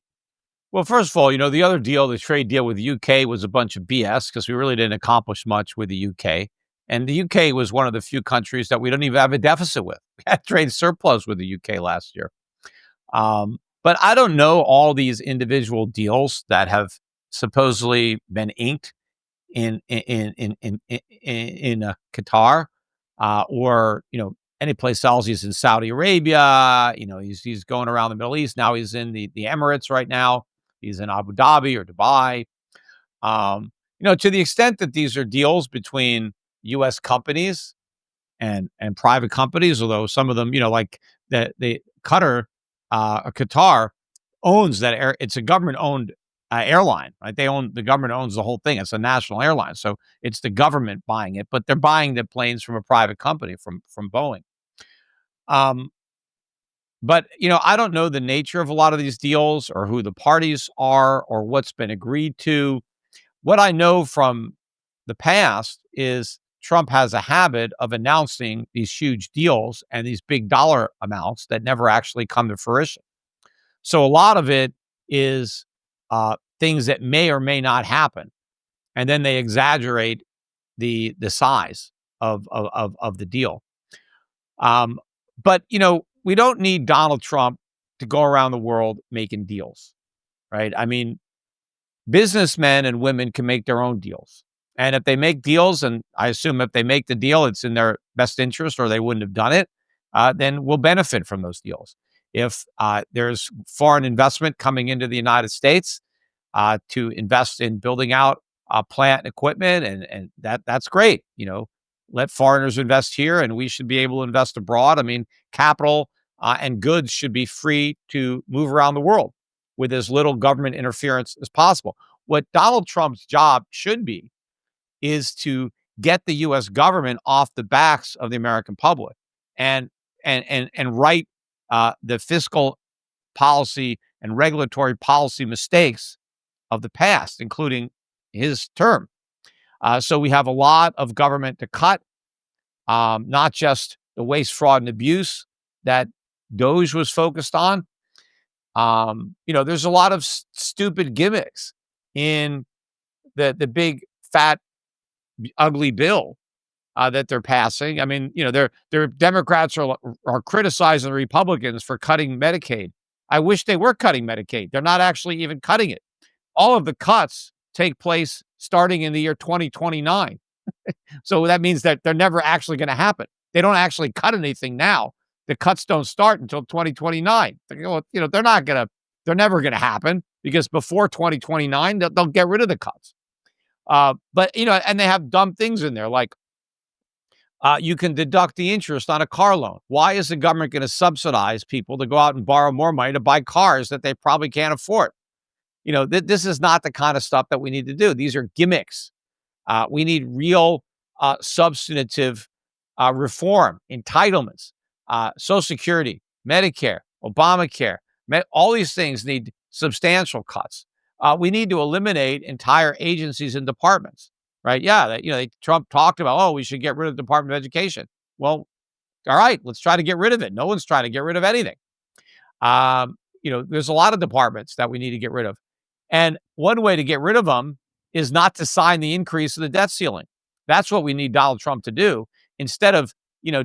Well, first of all, the other deal, the trade deal with the UK, was a bunch of BS because we really didn't accomplish much with the UK. And the UK was one of the few countries that we don't even have a deficit with. We had trade surplus with the UK last year. But I don't know all these individual deals that have supposedly been inked in Qatar, or any place else. He's in Saudi Arabia. He's going around the Middle East now. He's in the Emirates right now. He's in Abu Dhabi or Dubai. To the extent that these are deals between U.S. companies and private companies, although some of them, like the Qatar owns that it's a government-owned airline, right? The government owns the whole thing. It's a national airline, so it's the government buying it, but they're buying the planes from a private company, from Boeing. But I don't know the nature of a lot of these deals, or who the parties are, or what's been agreed to. What I know from the past is Trump has a habit of announcing these huge deals and these big dollar amounts that never actually come to fruition. So a lot of it is things that may or may not happen, and then they exaggerate the size of the deal. But we don't need Donald Trump to go around the world making deals, right? I mean, businessmen and women can make their own deals. And if they make deals, and I assume if they make the deal, it's in their best interest or they wouldn't have done it, then we'll benefit from those deals. If there's foreign investment coming into the United States to invest in building out plant and equipment, and that's great. Let foreigners invest here, and we should be able to invest abroad. I mean, capital and goods should be free to move around the world with as little government interference as possible. What Donald Trump's job should be is to get the U.S. government off the backs of the American public and right the fiscal policy and regulatory policy mistakes of the past, including his term. So we have a lot of government to cut, not just the waste, fraud, and abuse that Doge was focused on. There's a lot of stupid gimmicks in the big, fat, ugly bill that they're passing. I mean, their Democrats are criticizing the Republicans for cutting Medicaid. I wish they were cutting Medicaid. They're not actually even cutting it. All of the cuts take place starting in the year 2029. So that means that they're never actually going to happen. They don't actually cut anything now. The cuts don't start until 2029. They're never going to happen because before 2029, they'll get rid of the cuts. But and they have dumb things in there like you can deduct the interest on a car loan. Why is the government going to subsidize people to go out and borrow more money to buy cars that they probably can't afford? This is not the kind of stuff that we need to do. These are gimmicks. We need real substantive reform, entitlements, Social Security, Medicare, Obamacare. All these things need substantial cuts. We need to eliminate entire agencies and departments, right? Yeah, Trump talked about, we should get rid of the Department of Education. Well, all right, let's try to get rid of it. No one's trying to get rid of anything. There's a lot of departments that we need to get rid of. And one way to get rid of them is not to sign the increase of the debt ceiling. That's what we need Donald Trump to do. Instead of,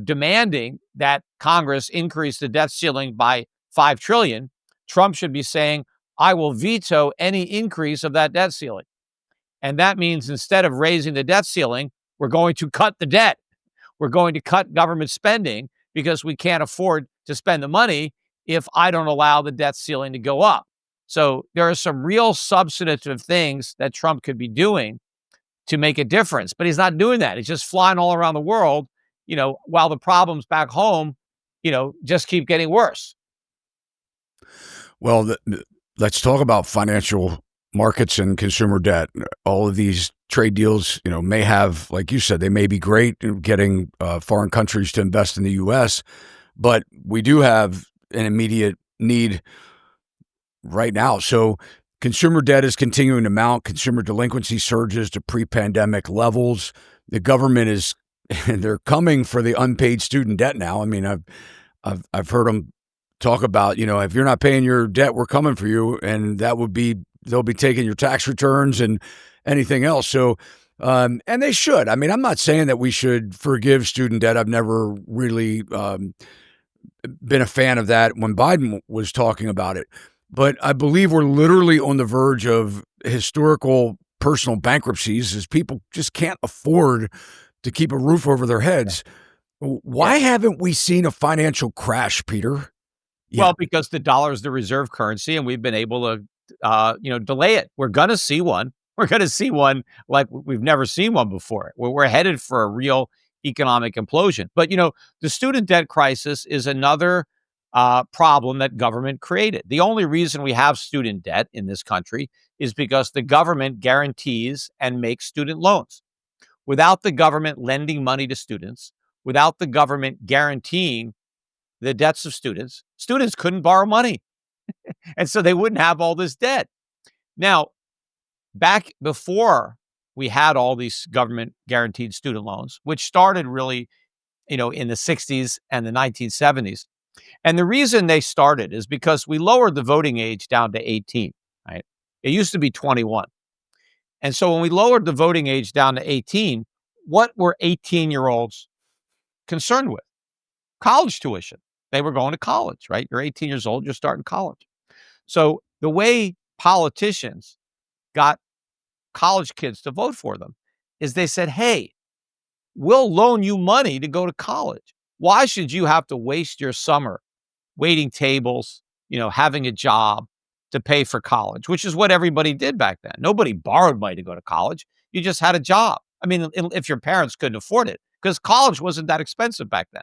demanding that Congress increase the debt ceiling by $5 trillion, Trump should be saying, I will veto any increase of that debt ceiling. And that means instead of raising the debt ceiling, we're going to cut the debt. We're going to cut government spending because we can't afford to spend the money if I don't allow the debt ceiling to go up. So there are some real substantive things that Trump could be doing to make a difference, but he's not doing that. He's just flying all around the world, while the problems back home, just keep getting worse. Well, let's talk about financial markets and consumer debt. All of these trade deals, may have, like you said, they may be great in getting foreign countries to invest in the U.S., but we do have an immediate need right now. So consumer debt is continuing to mount. Consumer delinquency surges to pre-pandemic levels. The government they're coming for the unpaid student debt now. I mean, I've heard them talk about, if you're not paying your debt, we're coming for you. And they'll be taking your tax returns and anything else. So, and they should. I mean, I'm not saying that we should forgive student debt. I've never really been a fan of that when Biden was talking about it. But I believe we're literally on the verge of historical personal bankruptcies as people just can't afford to keep a roof over their heads. Why haven't we seen a financial crash, Peter? Yeah. Well, because the dollar is the reserve currency and we've been able to, delay it. We're going to see one. We're going to see one like we've never seen one before. We're headed for a real economic implosion. But, the student debt crisis is another problem that government created. The only reason we have student debt in this country is because the government guarantees and makes student loans. Without the government lending money to students, without the government guaranteeing the debts of students couldn't borrow money. And so they wouldn't have all this debt. Now, back before we had all these government guaranteed student loans, which started really, in the 60s and the 1970s. And the reason they started is because we lowered the voting age down to 18, right? It used to be 21. And so when we lowered the voting age down to 18, what were 18-year-olds concerned with? College tuition. they were going to college, right? You're 18 years old, you're starting college. So the way politicians got college kids to vote for them is they said, hey, we'll loan you money to go to college. Why should you have to waste your summer waiting tables, having a job to pay for college, which is what everybody did back then. Nobody borrowed money to go to college. You just had a job. I mean, if your parents couldn't afford it, because college wasn't that expensive back then.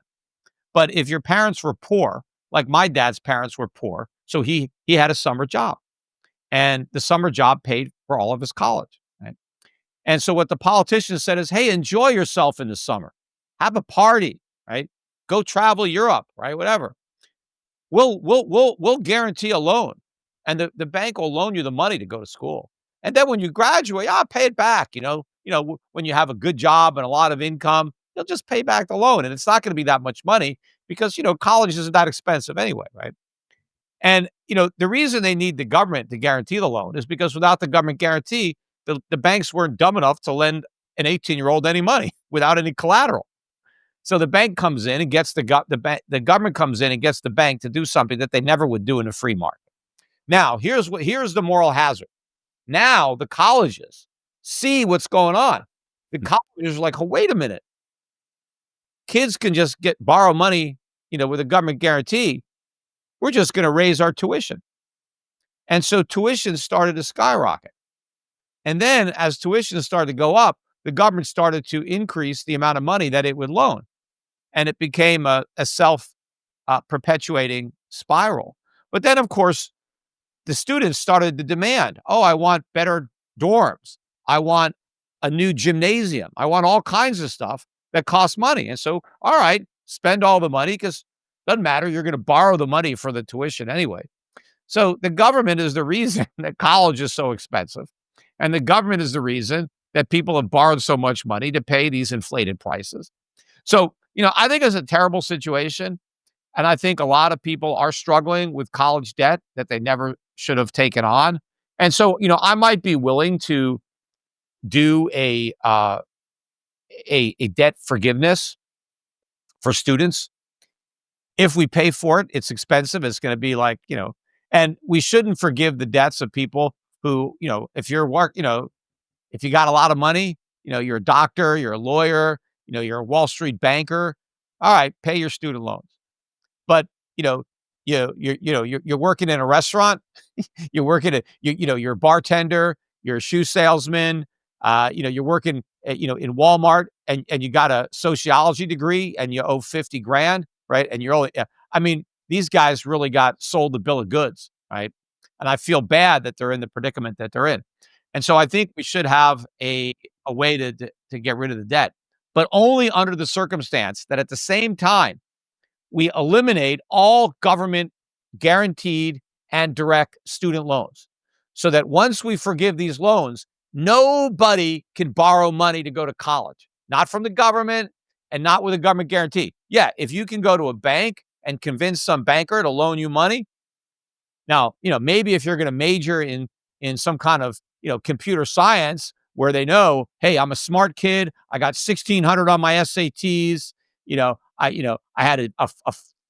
But if your parents were poor, like my dad's parents were poor, so he had a summer job, and the summer job paid for all of his college. Right? And so what the politicians said is, hey, enjoy yourself in the summer, have a party, right? Go travel Europe, right? Whatever. We'll guarantee a loan, and the bank will loan you the money to go to school. And then when you graduate, I'll pay it back. When you have a good job and a lot of income, you'll just pay back the loan, and it's not going to be that much money because college isn't that expensive anyway, right? And the reason they need the government to guarantee the loan is because without the government guarantee, the banks weren't dumb enough to lend an 18-year-old any money without any collateral. So the bank comes in and gets the government comes in and gets the bank to do something that they never would do in a free market. Now, here's the moral hazard. Now the colleges see what's going on. The colleges are like, oh, wait a minute. Kids can just borrow money, with a government guarantee. We're just going to raise our tuition. And so tuition started to skyrocket. And then as tuition started to go up, the government started to increase the amount of money that it would loan. And it became a self-perpetuating spiral. But then, of course, the students started to demand, oh, I want better dorms. I want a new gymnasium. I want all kinds of stuff that costs money. And so, all right, spend all the money because it doesn't matter. You're going to borrow the money for the tuition anyway. So the government is the reason that college is so expensive. And the government is the reason that people have borrowed so much money to pay these inflated prices. So, I think it's a terrible situation. And I think a lot of people are struggling with college debt that they never should have taken on. And so, I might be willing to do a debt forgiveness for students. If we pay for it, it's expensive. It's going to be like, and we shouldn't forgive the debts of people who, if you got a lot of money, you're a doctor, you're a lawyer, you're a Wall Street banker. All right, pay your student loans. But you're working in a restaurant, you're working at you're a bartender, you're a shoe salesman, you're working in Walmart, and you got a sociology degree and you owe 50 grand, right? And you're only, these guys really got sold the bill of goods, right? And I feel bad that they're in the predicament that they're in. And so I think we should have a way to get rid of the debt, but only under the circumstance that at the same time, we eliminate all government guaranteed and direct student loans so that once we forgive these loans, nobody can borrow money to go to college, not from the government and not with a government guarantee. Yeah, if you can go to a bank and convince some banker to loan you money. Now, maybe if you're going to major in some kind of, computer science where they know, hey, I'm a smart kid. I got 1,600 on my SATs. I had a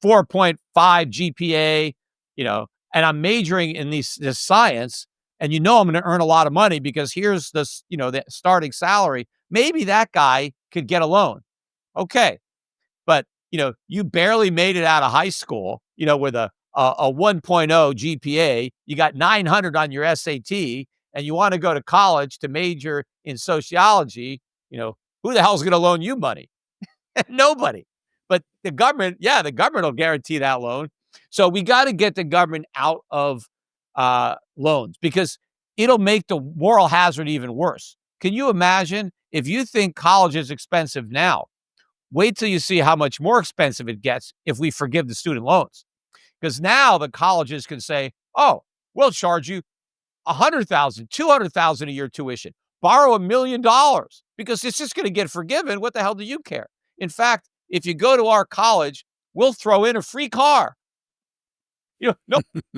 4.5 GPA, and I'm majoring in this science, and I'm going to earn a lot of money because here's this, the starting salary. Maybe that guy could get a loan. Okay. But, you barely made it out of high school, with a 1.0 GPA, you got 900 on your SAT, and you want to go to college to major in sociology, who the hell's going to loan you money? Nobody. But the government will guarantee that loan. So we got to get the government out of loans because it'll make the moral hazard even worse. Can you imagine if you think college is expensive now? Wait till you see how much more expensive it gets if we forgive the student loans. Because now the colleges can say, oh, we'll charge you $100,000, $200,000 a year tuition. Borrow $1 million because it's just going to get forgiven. What the hell do you care? In fact, if you go to our college, we'll throw in a free car. No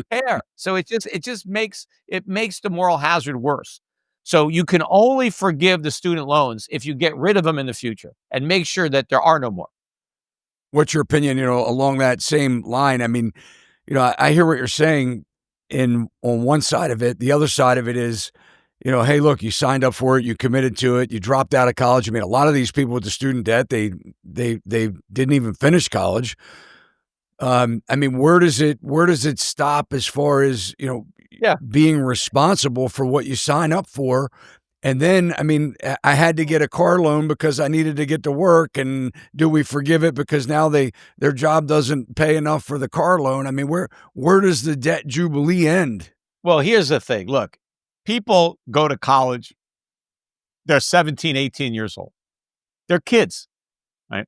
care. So it just makes the moral hazard worse. So you can only forgive the student loans if you get rid of them in the future and make sure that there are no more. What's your opinion, along that same line? I mean, I hear what you're saying on one side of it. The other side of it is, hey, look, you signed up for it, you committed to it, you dropped out of college. I mean, a lot of these people with the student debt, they didn't even finish college. I mean, where does it stop as far as, Yeah. being responsible for what you sign up for? And then, I mean, I had to get a car loan because I needed to get to work. And do we forgive it because now their job doesn't pay enough for the car loan? I mean, where does the debt jubilee end? Well, here's the thing. Look, people go to college. They're 17, 18 years old. They're kids, right?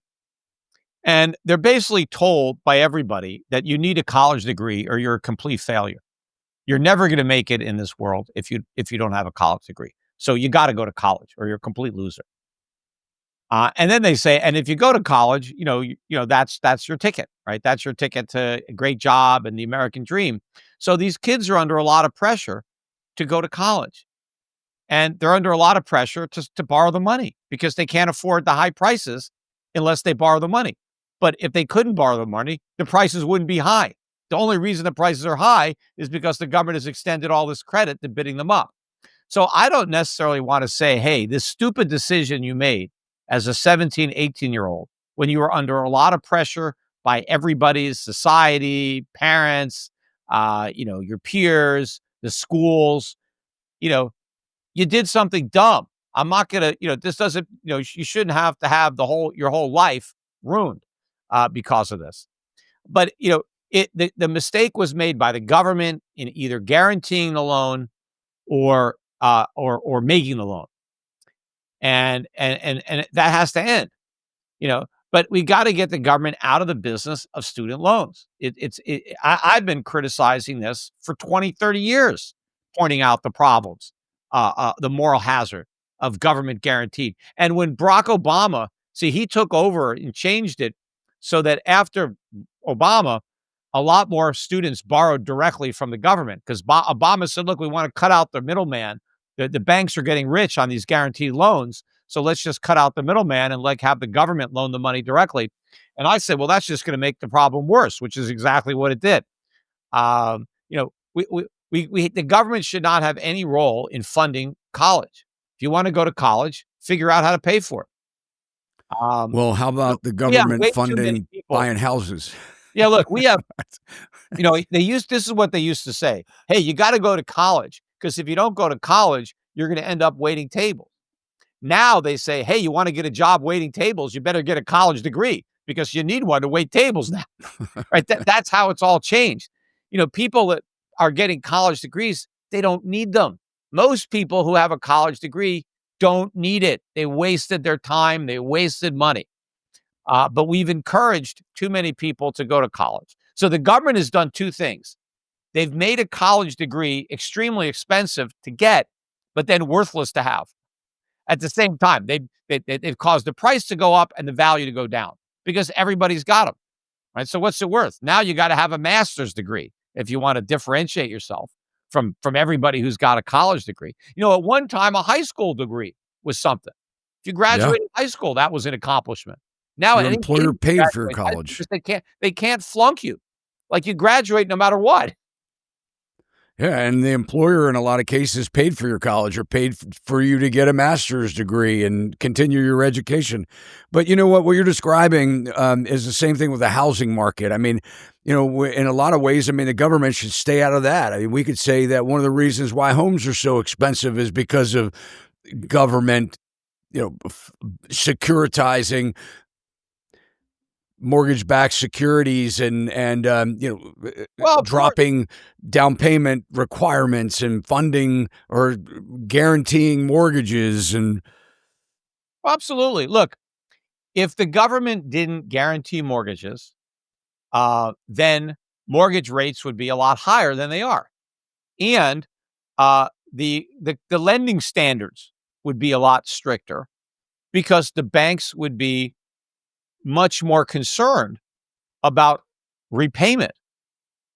And they're basically told by everybody that you need a college degree or you're a complete failure. You're never going to make it in this world if you don't have a college degree. So you got to go to college or you're a complete loser. And then they say, and if you go to college, that's your ticket, right? That's your ticket to a great job and the American dream. So these kids are under a lot of pressure to go to college. And they're under a lot of pressure to borrow the money because they can't afford the high prices unless they borrow the money. But if they couldn't borrow the money, the prices wouldn't be high. The only reason the prices are high is because the government has extended all this credit to bidding them up. So I don't necessarily want to say, hey, this stupid decision you made as a 17, 18-year-old, when you were under a lot of pressure by everybody's society, parents, your peers, the schools, you did something dumb. I'm not going to, this doesn't, you shouldn't have to have your whole life ruined because of this. But, the mistake was made by the government in either guaranteeing the loan or making the loan. And that has to end, but we got to get the government out of the business of student loans. I've been criticizing this for 20, 30 years, pointing out the problems, the moral hazard of government guaranteed. And when Barack Obama, he took over and changed it so that after Obama, a lot more students borrowed directly from the government because Obama said, look, we want to cut out the middleman. The banks are getting rich on these guaranteed loans. So let's just cut out the middleman and have the government loan the money directly. And I said, well, that's just going to make the problem worse, which is exactly what it did. The government should not have any role in funding college. If you want to go to college, figure out how to pay for it. Well, how about the government funding buying houses? Yeah, look, we have, this is what they used to say. Hey, you got to go to college because if you don't go to college, you're going to end up waiting tables. Now they say, hey, you want to get a job waiting tables, you better get a college degree because you need one to wait tables now, right? That's how it's all changed. People that are getting college degrees, they don't need them. Most people who have a college degree don't need it. They wasted their time. They wasted money. But we've encouraged too many people to go to college. So the government has done two things. They've made a college degree extremely expensive to get, but then worthless to have. At the same time, they've caused the price to go up and the value to go down because everybody's got them, right? So what's it worth? Now you got to have a master's degree if you want to differentiate yourself from everybody who's got a college degree. At one time, a high school degree was something. If you graduated high school, that was an accomplishment. Now your employer paid for your college. They can't flunk you. Like you graduate no matter what. Yeah, and the employer in a lot of cases paid for your college or paid for you to get a master's degree and continue your education. But you know what you're describing is the same thing with the housing market. I mean, in a lot of ways, the government should stay out of that. I mean, we could say that one of the reasons why homes are so expensive is because of government, securitizing mortgage-backed securities and dropping down payment requirements and funding or guaranteeing mortgages and absolutely. Look, if the government didn't guarantee mortgages, then mortgage rates would be a lot higher than they are, and the lending standards would be a lot stricter because the banks would be much more concerned about repayment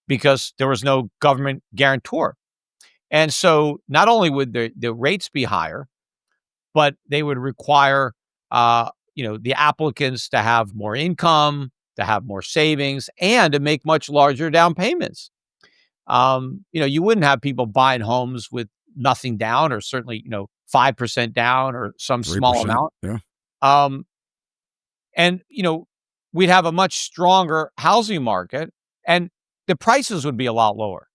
because there was no government guarantor. And so not only would the rates be higher, but they would require, the applicants to have more income, to have more savings, and to make much larger down payments. You wouldn't have people buying homes with nothing down, or certainly, 5% down or some small 3%. amount. Yeah. Um, and, we'd have a much stronger housing market, and the prices would be a lot lower.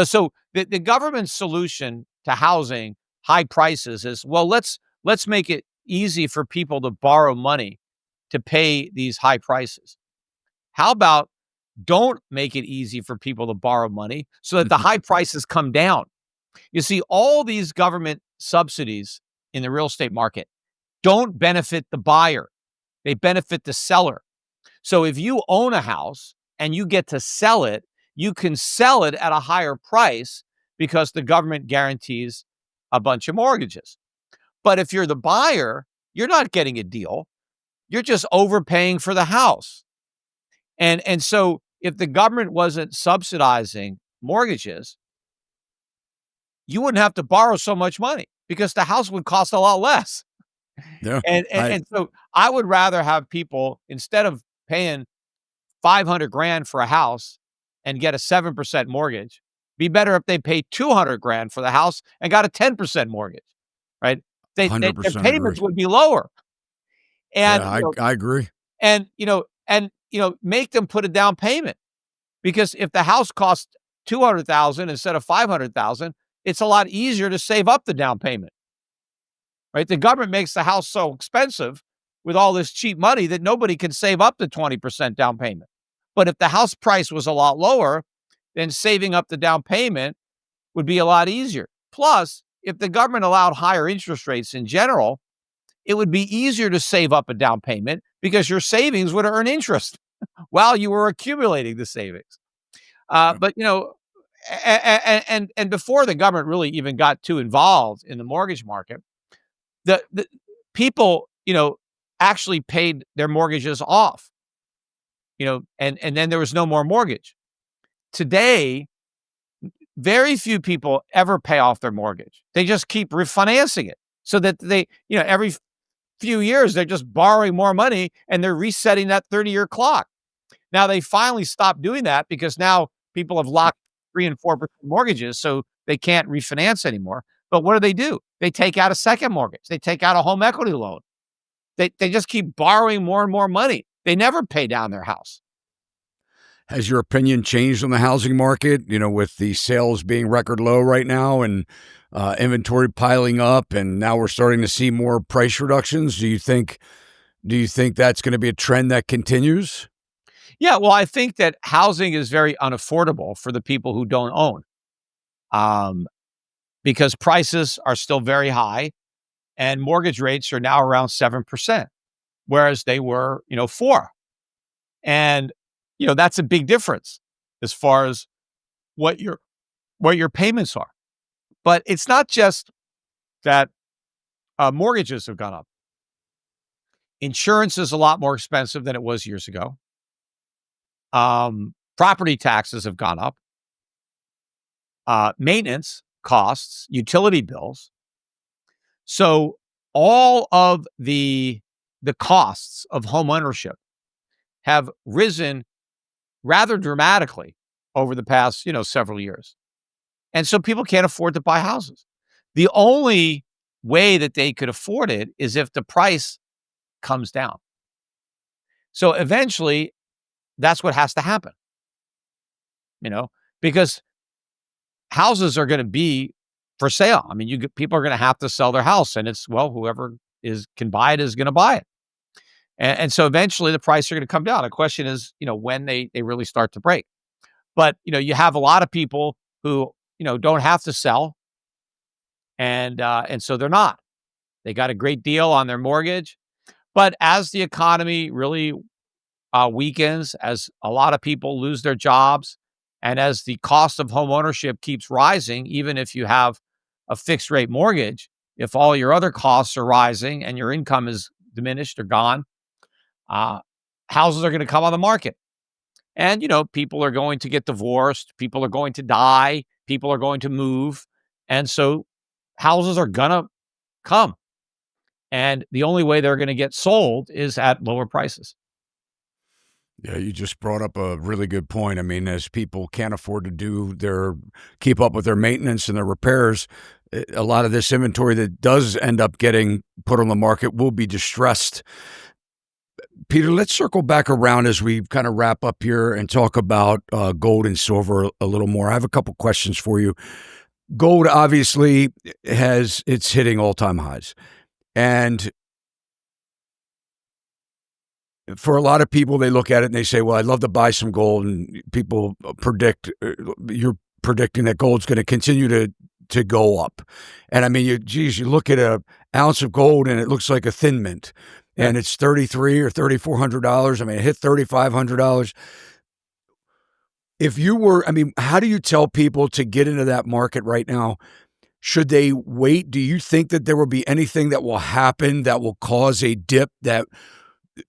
So the government's solution to housing high prices is, well, let's make it easy for people to borrow money to pay these high prices. How about don't make it easy for people to borrow money so that the high prices come down? You see, all these government subsidies in the real estate market don't benefit the buyer. They benefit the seller. So if you own a house and you get to sell it, you can sell it at a higher price because the government guarantees a bunch of mortgages. But if you're the buyer, you're not getting a deal. You're just overpaying for the house. And so if the government wasn't subsidizing mortgages, you wouldn't have to borrow so much money because the house would cost a lot less. Yeah. And so I would rather have people, instead of paying 500 grand for a house and get a 7% mortgage, be better if they pay 200 grand for the house and got a 10% mortgage, right? Their 100% payments agree. would be lower. And, Yeah, I agree. make them put a down payment, because if the house costs 200,000 instead of 500,000, it's a lot easier to save up the down payment, right? The government makes the house so expensive with all this cheap money that nobody can save up the 20% down payment. But if the house price was a lot lower, then saving up the down payment would be a lot easier. Plus, if the government allowed higher interest rates in general, it would be easier to save up a down payment because your savings would earn interest while you were accumulating the savings. But and before the government really even got too involved in the mortgage market, the people, actually paid their mortgages off, and then there was no more mortgage. Today, very few people ever pay off their mortgage. They just keep refinancing it so that they, every few years, they're just borrowing more money and they're resetting that 30-year clock. Now they finally stopped doing that because now people have locked 3 and 4% mortgages, so they can't refinance anymore. But what do? They take out a second mortgage. They take out a home equity loan. They just keep borrowing more and more money. They never pay down their house. Has your opinion changed on the housing market, with the sales being record low right now and inventory piling up, and now we're starting to see more price reductions? Do you think that's going to be a trend that continues? Yeah, well, I think that housing is very unaffordable for the people who don't own, because prices are still very high and mortgage rates are now around 7%, whereas they were, 4. And, that's a big difference as far as what your payments are. But it's not just that mortgages have gone up. Insurance is a lot more expensive than it was years ago. Property taxes have gone up. Maintenance costs, utility bills. So all of the costs of home ownership have risen rather dramatically over the past, several years. And so people can't afford to buy houses. The only way that they could afford it is if the price comes down. So eventually that's what has to happen, because houses are going to be for sale. I mean, people are going to have to sell their house, and it's, well, whoever can buy it is going to buy it. And so eventually the price are going to come down. The question is, when they really start to break. But, you have a lot of people who, don't have to sell. And so they're not. They got a great deal on their mortgage. But as the economy really weakens, as a lot of people lose their jobs, and as the cost of home ownership keeps rising, even if you have a fixed rate mortgage, if all your other costs are rising and your income is diminished or gone, houses are going to come on the market. And, people are going to get divorced. People are going to die. People are going to move. And so houses are going to come. And the only way they're going to get sold is at lower prices. Yeah, you just brought up a really good point. I mean, as people can't afford to keep up with their maintenance and their repairs, a lot of this inventory that does end up getting put on the market will be distressed. Peter, let's circle back around as we kind of wrap up here and talk about gold and silver a little more. I have a couple questions for you. Gold obviously it's hitting all-time highs. And for a lot of people, they look at it and they say, well, I'd love to buy some gold. And people you're predicting that gold's going to continue to go up. And I mean, you look at an ounce of gold and it looks like a Thin Mint. And it's $3,300 or $3,400. I mean, it hit $3,500. How do you tell people to get into that market right now? Should they wait? Do you think that there will be anything that will happen that will cause a dip that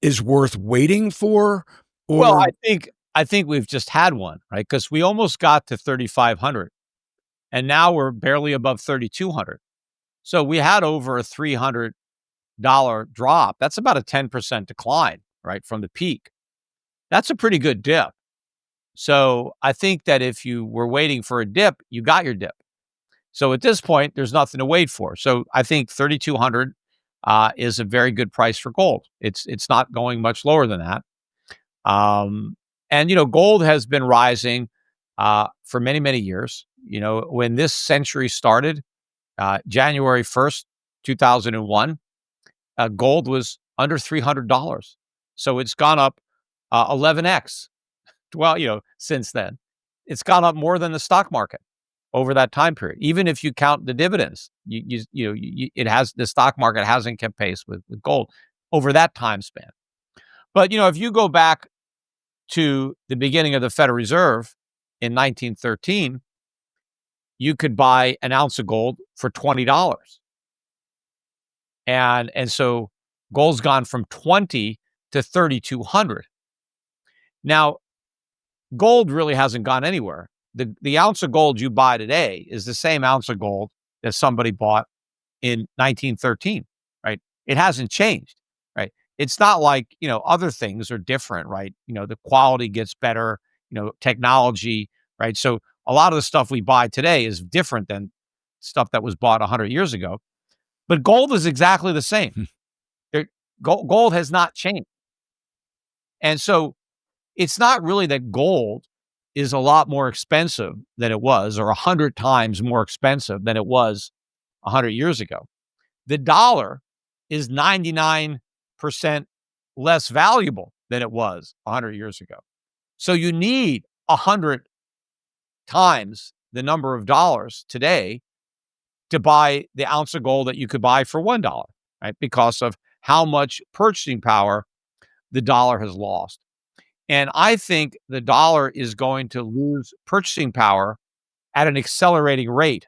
is worth waiting for? Or Well, I think we've just had one, right? Because we almost got to 3,500, and now we're barely above 3,200. So we had over a $300 drop. That's about a 10% decline, right, from the peak. That's a pretty good dip. So I think that if you were waiting for a dip, you got your dip. So at this point, there's nothing to wait for. So I think 3,200 is a very good price for gold. It's not going much lower than that. And gold has been rising for many, many years. When this century started, January 1st, 2001, gold was under $300. So it's gone up 11x. Well, since then, it's gone up more than the stock market over that time period. Even if you count the dividends, the stock market hasn't kept pace with gold over that time span. But if you go back to the beginning of the Federal Reserve in 1913, you could buy an ounce of gold for $20. And so gold's gone from 20 to 3,200. Now, gold really hasn't gone anywhere. The ounce of gold you buy today is the same ounce of gold that somebody bought in 1913, right? It hasn't changed, right? It's not like, other things are different, right? The quality gets better, technology, right? So a lot of the stuff we buy today is different than stuff that was bought 100 years ago. But gold is exactly the same. Gold has not changed. And so it's not really that gold is a lot more expensive than it was, or 100 times more expensive than it was 100 years ago. The dollar is 99% less valuable than it was 100 years ago. So you need 100 times the number of dollars today to buy the ounce of gold that you could buy for $1, right? Because of how much purchasing power the dollar has lost. And I think the dollar is going to lose purchasing power at an accelerating rate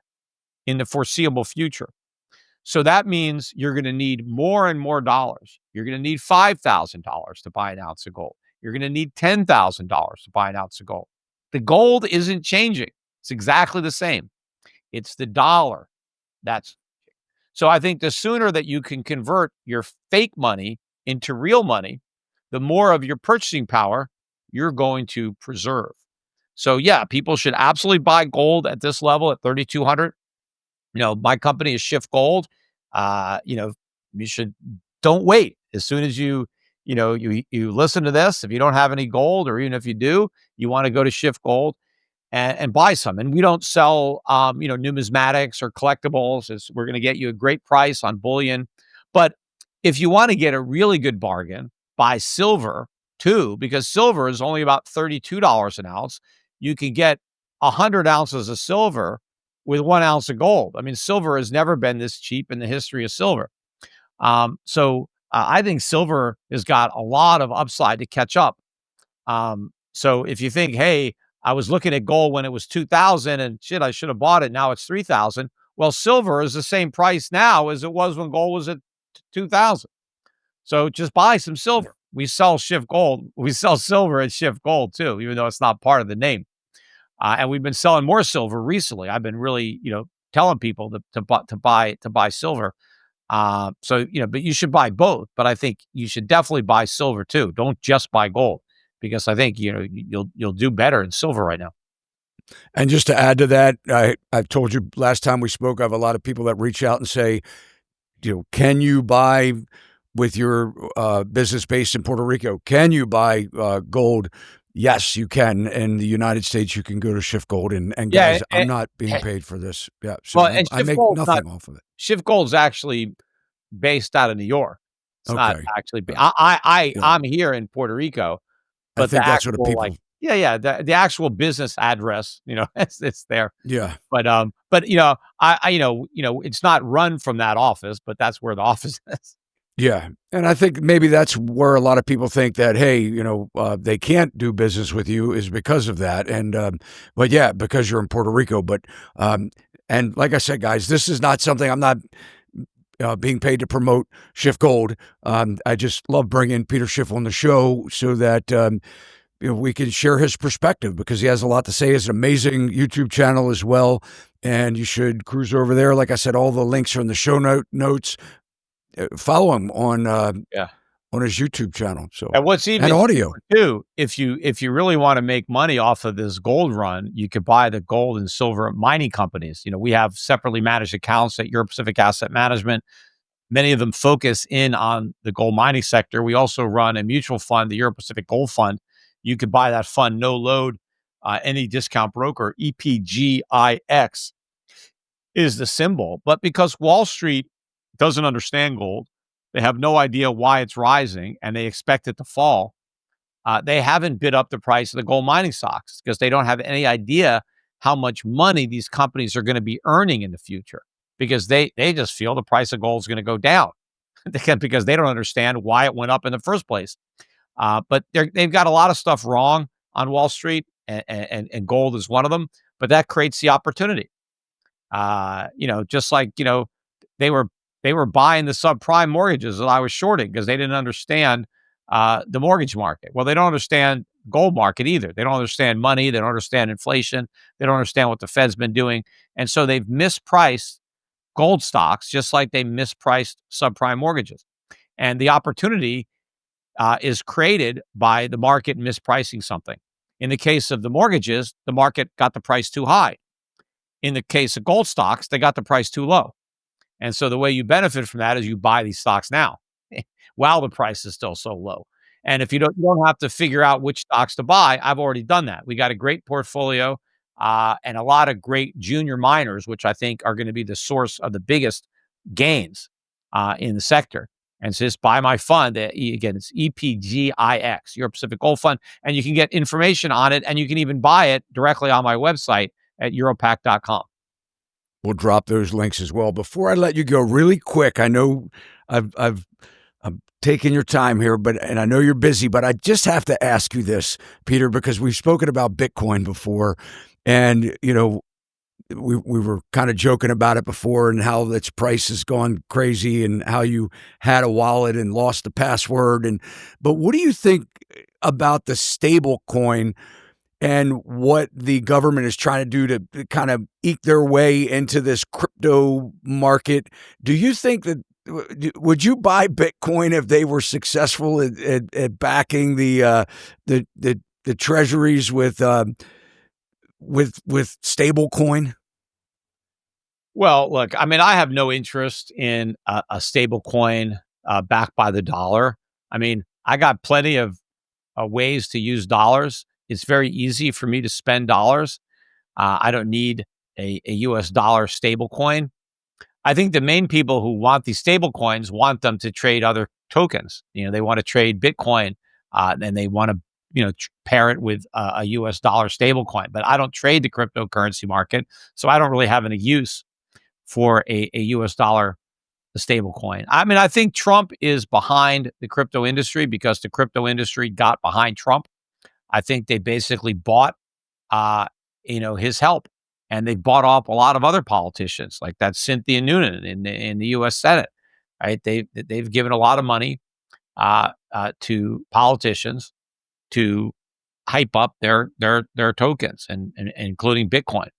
in the foreseeable future. So that means you're going to need more and more dollars. You're going to need $5,000 to buy an ounce of gold. You're going to need $10,000 to buy an ounce of gold. The gold isn't changing. It's exactly the same. It's the dollar. So I think the sooner that you can convert your fake money into real money, the more of your purchasing power you're going to preserve. So yeah, people should absolutely buy gold at this level at 3,200. My company is Schiff Gold. Don't wait. As soon as you listen to this, if you don't have any gold, or even if you do, you want to go to Schiff Gold and buy some. And we don't sell, numismatics or collectibles. We're going to get you a great price on bullion. But if you want to get a really good bargain, buy silver too, because silver is only about $32 an ounce. You can get 100 ounces of silver with 1 ounce of gold. I mean, silver has never been this cheap in the history of silver. So I think silver has got a lot of upside to catch up. So if you think, hey, I was looking at gold when it was 2,000 and shit, I should have bought it. Now it's 3,000. Well, silver is the same price now as it was when gold was at 2,000. So just buy some silver. We sell Schiff Gold. We sell silver at Schiff Gold too, even though it's not part of the name. And we've been selling more silver recently. I've been really, telling people to buy silver. But you should buy both. But I think you should definitely buy silver too. Don't just buy gold. because I think you'll do better in silver right now. And just to add to that, I've told you last time we spoke, I have a lot of people that reach out and say, can you buy with your business based in Puerto Rico? Can you buy gold? Yes, you can. In the United States, you can go to Schiff Gold. And Yeah, guys, I'm not being paid for this. Yeah, so well, and I Schiff make Gold's nothing off of it. Schiff Gold's actually based out of New York. It's not Okay. actually. Yeah. Yeah. I'm here in Puerto Rico, I but the think that's what the actual people. the actual business address, it's there. Yeah. But it's not run from that office, but that's where the office is. Yeah. And I think maybe that's where a lot of people think that, hey, they can't do business with you is because of that. And, but yeah, because you're in Puerto Rico. But, and like I said, guys, this is not something I'm not being paid to promote Schiff Gold. I just love bringing Peter Schiff on the show so that, we can share his perspective because he has a lot to say. He has an amazing YouTube channel as well. And you should cruise over there. Like I said, all the links are in the show notes. Follow him on his YouTube channel. So And what's even and audio too, if you really want to make money off of this gold run, you could buy the gold and silver mining companies. We have separately managed accounts at Euro Pacific Asset Management. Many of them focus in on the gold mining sector. We also run a mutual fund, the Euro Pacific Gold Fund. You could buy that fund no load. Any discount broker, EPGIX is the symbol. But because Wall Street doesn't understand gold, they have no idea why it's rising, and they expect it to fall. They haven't bid up the price of the gold mining stocks because they don't have any idea how much money these companies are going to be earning in the future, because they just feel the price of gold is going to go down because they don't understand why it went up in the first place. But they've got a lot of stuff wrong on Wall Street, and gold is one of them. But that creates the opportunity. Just like they were buying the subprime mortgages that I was shorting because they didn't understand the mortgage market. Well, they don't understand gold market either. They don't understand money. They don't understand inflation. They don't understand what the Fed's been doing, and so they've mispriced gold stocks just like they mispriced subprime mortgages. And the opportunity is created by the market mispricing something. In the case of the mortgages, the market got the price too high. In the case of gold stocks, they got the price too low. And so the way you benefit from that is you buy these stocks now while the price is still so low. And if you don't have to figure out which stocks to buy, I've already done that. We got a great portfolio and a lot of great junior miners, which I think are going to be the source of the biggest gains in the sector. And so just buy my fund. Again, it's EPGIX, Euro Pacific Gold Fund, and you can get information on it, and you can even buy it directly on my website at europac.com. We'll drop those links as well. Before I let you go, really quick, I know I'm taking your time here, and I know you're busy, but I just have to ask you this, Peter, because we've spoken about Bitcoin before, and we were kind of joking about it before and how its price has gone crazy and how you had a wallet and lost the password. But what do you think about the stable coin and what the government is trying to do to kind of eke their way into this crypto market? Do you think that, would you buy Bitcoin if they were successful at backing the treasuries with stable coin? Well, look, I mean, I have no interest in a stable coin backed by the dollar. I mean, I got plenty of ways to use dollars. It's very easy for me to spend dollars. I don't need a US dollar stable coin. I think the main people who want these stable coins want them to trade other tokens. They want to trade Bitcoin and they want to pair it with a US dollar stable coin. But I don't trade the cryptocurrency market, so I don't really have any use for a US dollar stable coin. I mean, I think Trump is behind the crypto industry because the crypto industry got behind Trump. I think they basically bought, his help, and they bought off a lot of other politicians, like that Cynthia Noonan in the U.S. Senate. Right? They've given a lot of money to politicians to hype up their tokens, and including Bitcoin.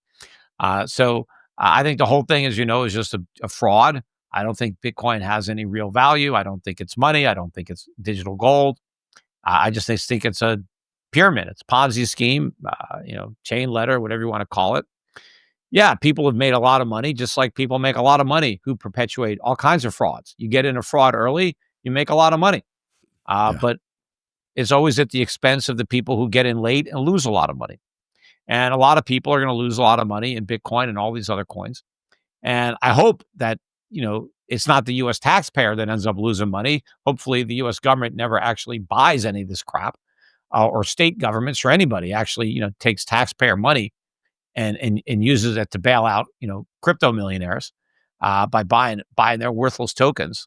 So I think the whole thing, as you know, is just a fraud. I don't think Bitcoin has any real value. I don't think it's money. I don't think it's digital gold. I just think it's a pyramid. It's a Ponzi scheme, chain letter, whatever you want to call it. Yeah, people have made a lot of money, just like people make a lot of money who perpetuate all kinds of frauds. You get in a fraud early, you make a lot of money. But it's always at the expense of the people who get in late and lose a lot of money. And a lot of people are going to lose a lot of money in Bitcoin and all these other coins. And I hope that, it's not the U.S. taxpayer that ends up losing money. Hopefully the U.S. government never actually buys any of this crap, or state governments or anybody actually, takes taxpayer money and uses it to bail out, crypto millionaires by buying their worthless tokens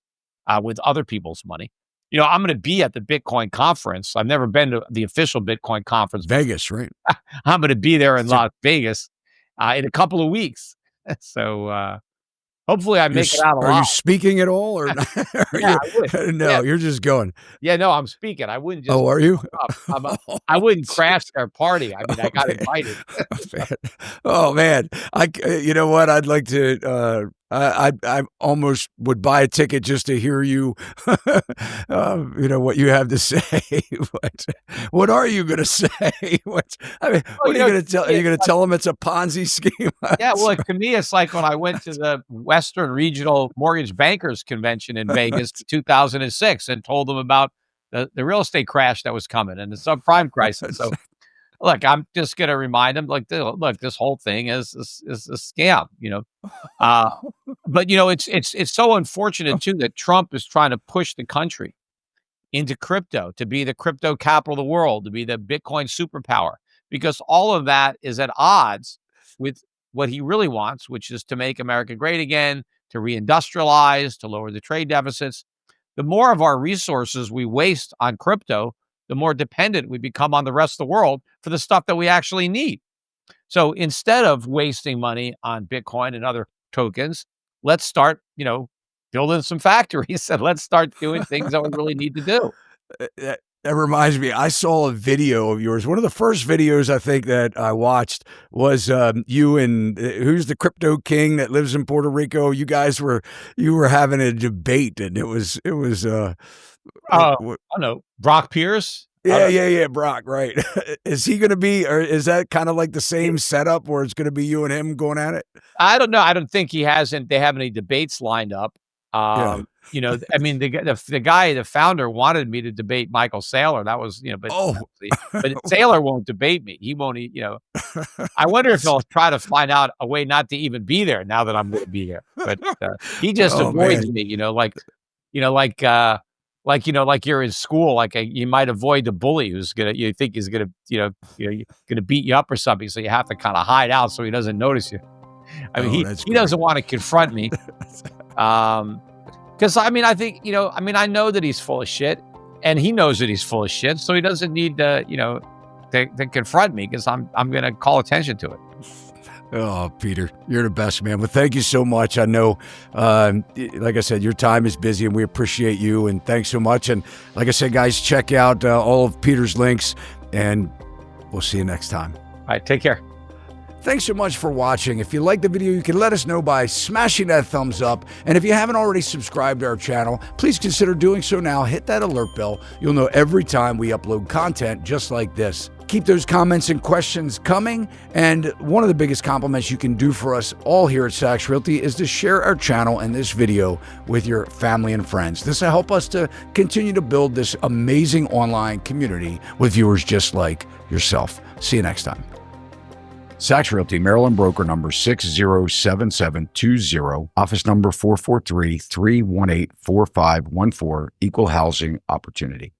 with other people's money. I'm going to be at the Bitcoin conference. I've never been to the official Bitcoin conference. Vegas, right? I'm going to be there in Las Vegas in a couple of weeks. So hopefully I make it out alive. Are you speaking at all? Or Yeah, I would. No, you're just going. Yeah, no, I'm speaking. I wouldn't just. Oh, are you? I wouldn't crash their party. I mean, I got invited. Oh man, you know what? I'd like to. I almost would buy a ticket just to hear you, what you have to say. What are you going to say? What are you going to tell? Are you going to tell them it's a Ponzi scheme? Yeah, well, to me, it's like when I went to the Western Regional Mortgage Bankers Convention in Vegas 2006 and told them about the real estate crash that was coming and the subprime crisis. So, look, I'm just going to remind them, look, this whole thing is a scam, But it's so unfortunate too that Trump is trying to push the country into crypto, to be the crypto capital of the world, to be the Bitcoin superpower, because all of that is at odds with what he really wants, which is to make America great again, to reindustrialize, to lower the trade deficits. The more of our resources we waste on crypto, the more dependent we become on the rest of the world for the stuff that we actually need. So instead of wasting money on Bitcoin and other tokens, let's start, building some factories and let's start doing things that we really need to do. That reminds me, I saw a video of yours. One of the first videos I think that I watched was you and who's the crypto king that lives in Puerto Rico. You were having a debate, and it was I don't know, Brock Pierce. Yeah, Brock, right. Is he going to be, or is that kind of like the same setup where it's going to be you and him going at it? I don't know. I don't think they have any debates lined up. I mean, the founder wanted me to debate Michael Saylor. That was, but Saylor won't debate me. He won't, I wonder if he'll try to find out a way not to even be there now that I'm going to be here. But he just avoids me, like you're in school, you might avoid the bully you think is gonna beat you up or something. So you have to kind of hide out so he doesn't notice you. I mean, he doesn't want to confront me. Because I think, I know that he's full of shit and he knows that he's full of shit. So he doesn't need to confront me because I'm going to call attention to it. Oh, Peter, you're the best, man. Well, thank you so much. I know, like I said, your time is busy and we appreciate you. And thanks so much. And like I said, guys, check out all of Peter's links and we'll see you next time. All right. Take care. Thanks so much for watching. If you liked the video, you can let us know by smashing that thumbs up. And if you haven't already subscribed to our channel, please consider doing so now. Hit that alert bell. You'll know every time we upload content just like this. Keep those comments and questions coming. And one of the biggest compliments you can do for us all here at Sachs Realty is to share our channel and this video with your family and friends. This will help us to continue to build this amazing online community with viewers just like yourself. See you next time. Sachs Realty, Maryland broker number 607720, office number 443-318-4514, equal housing opportunity.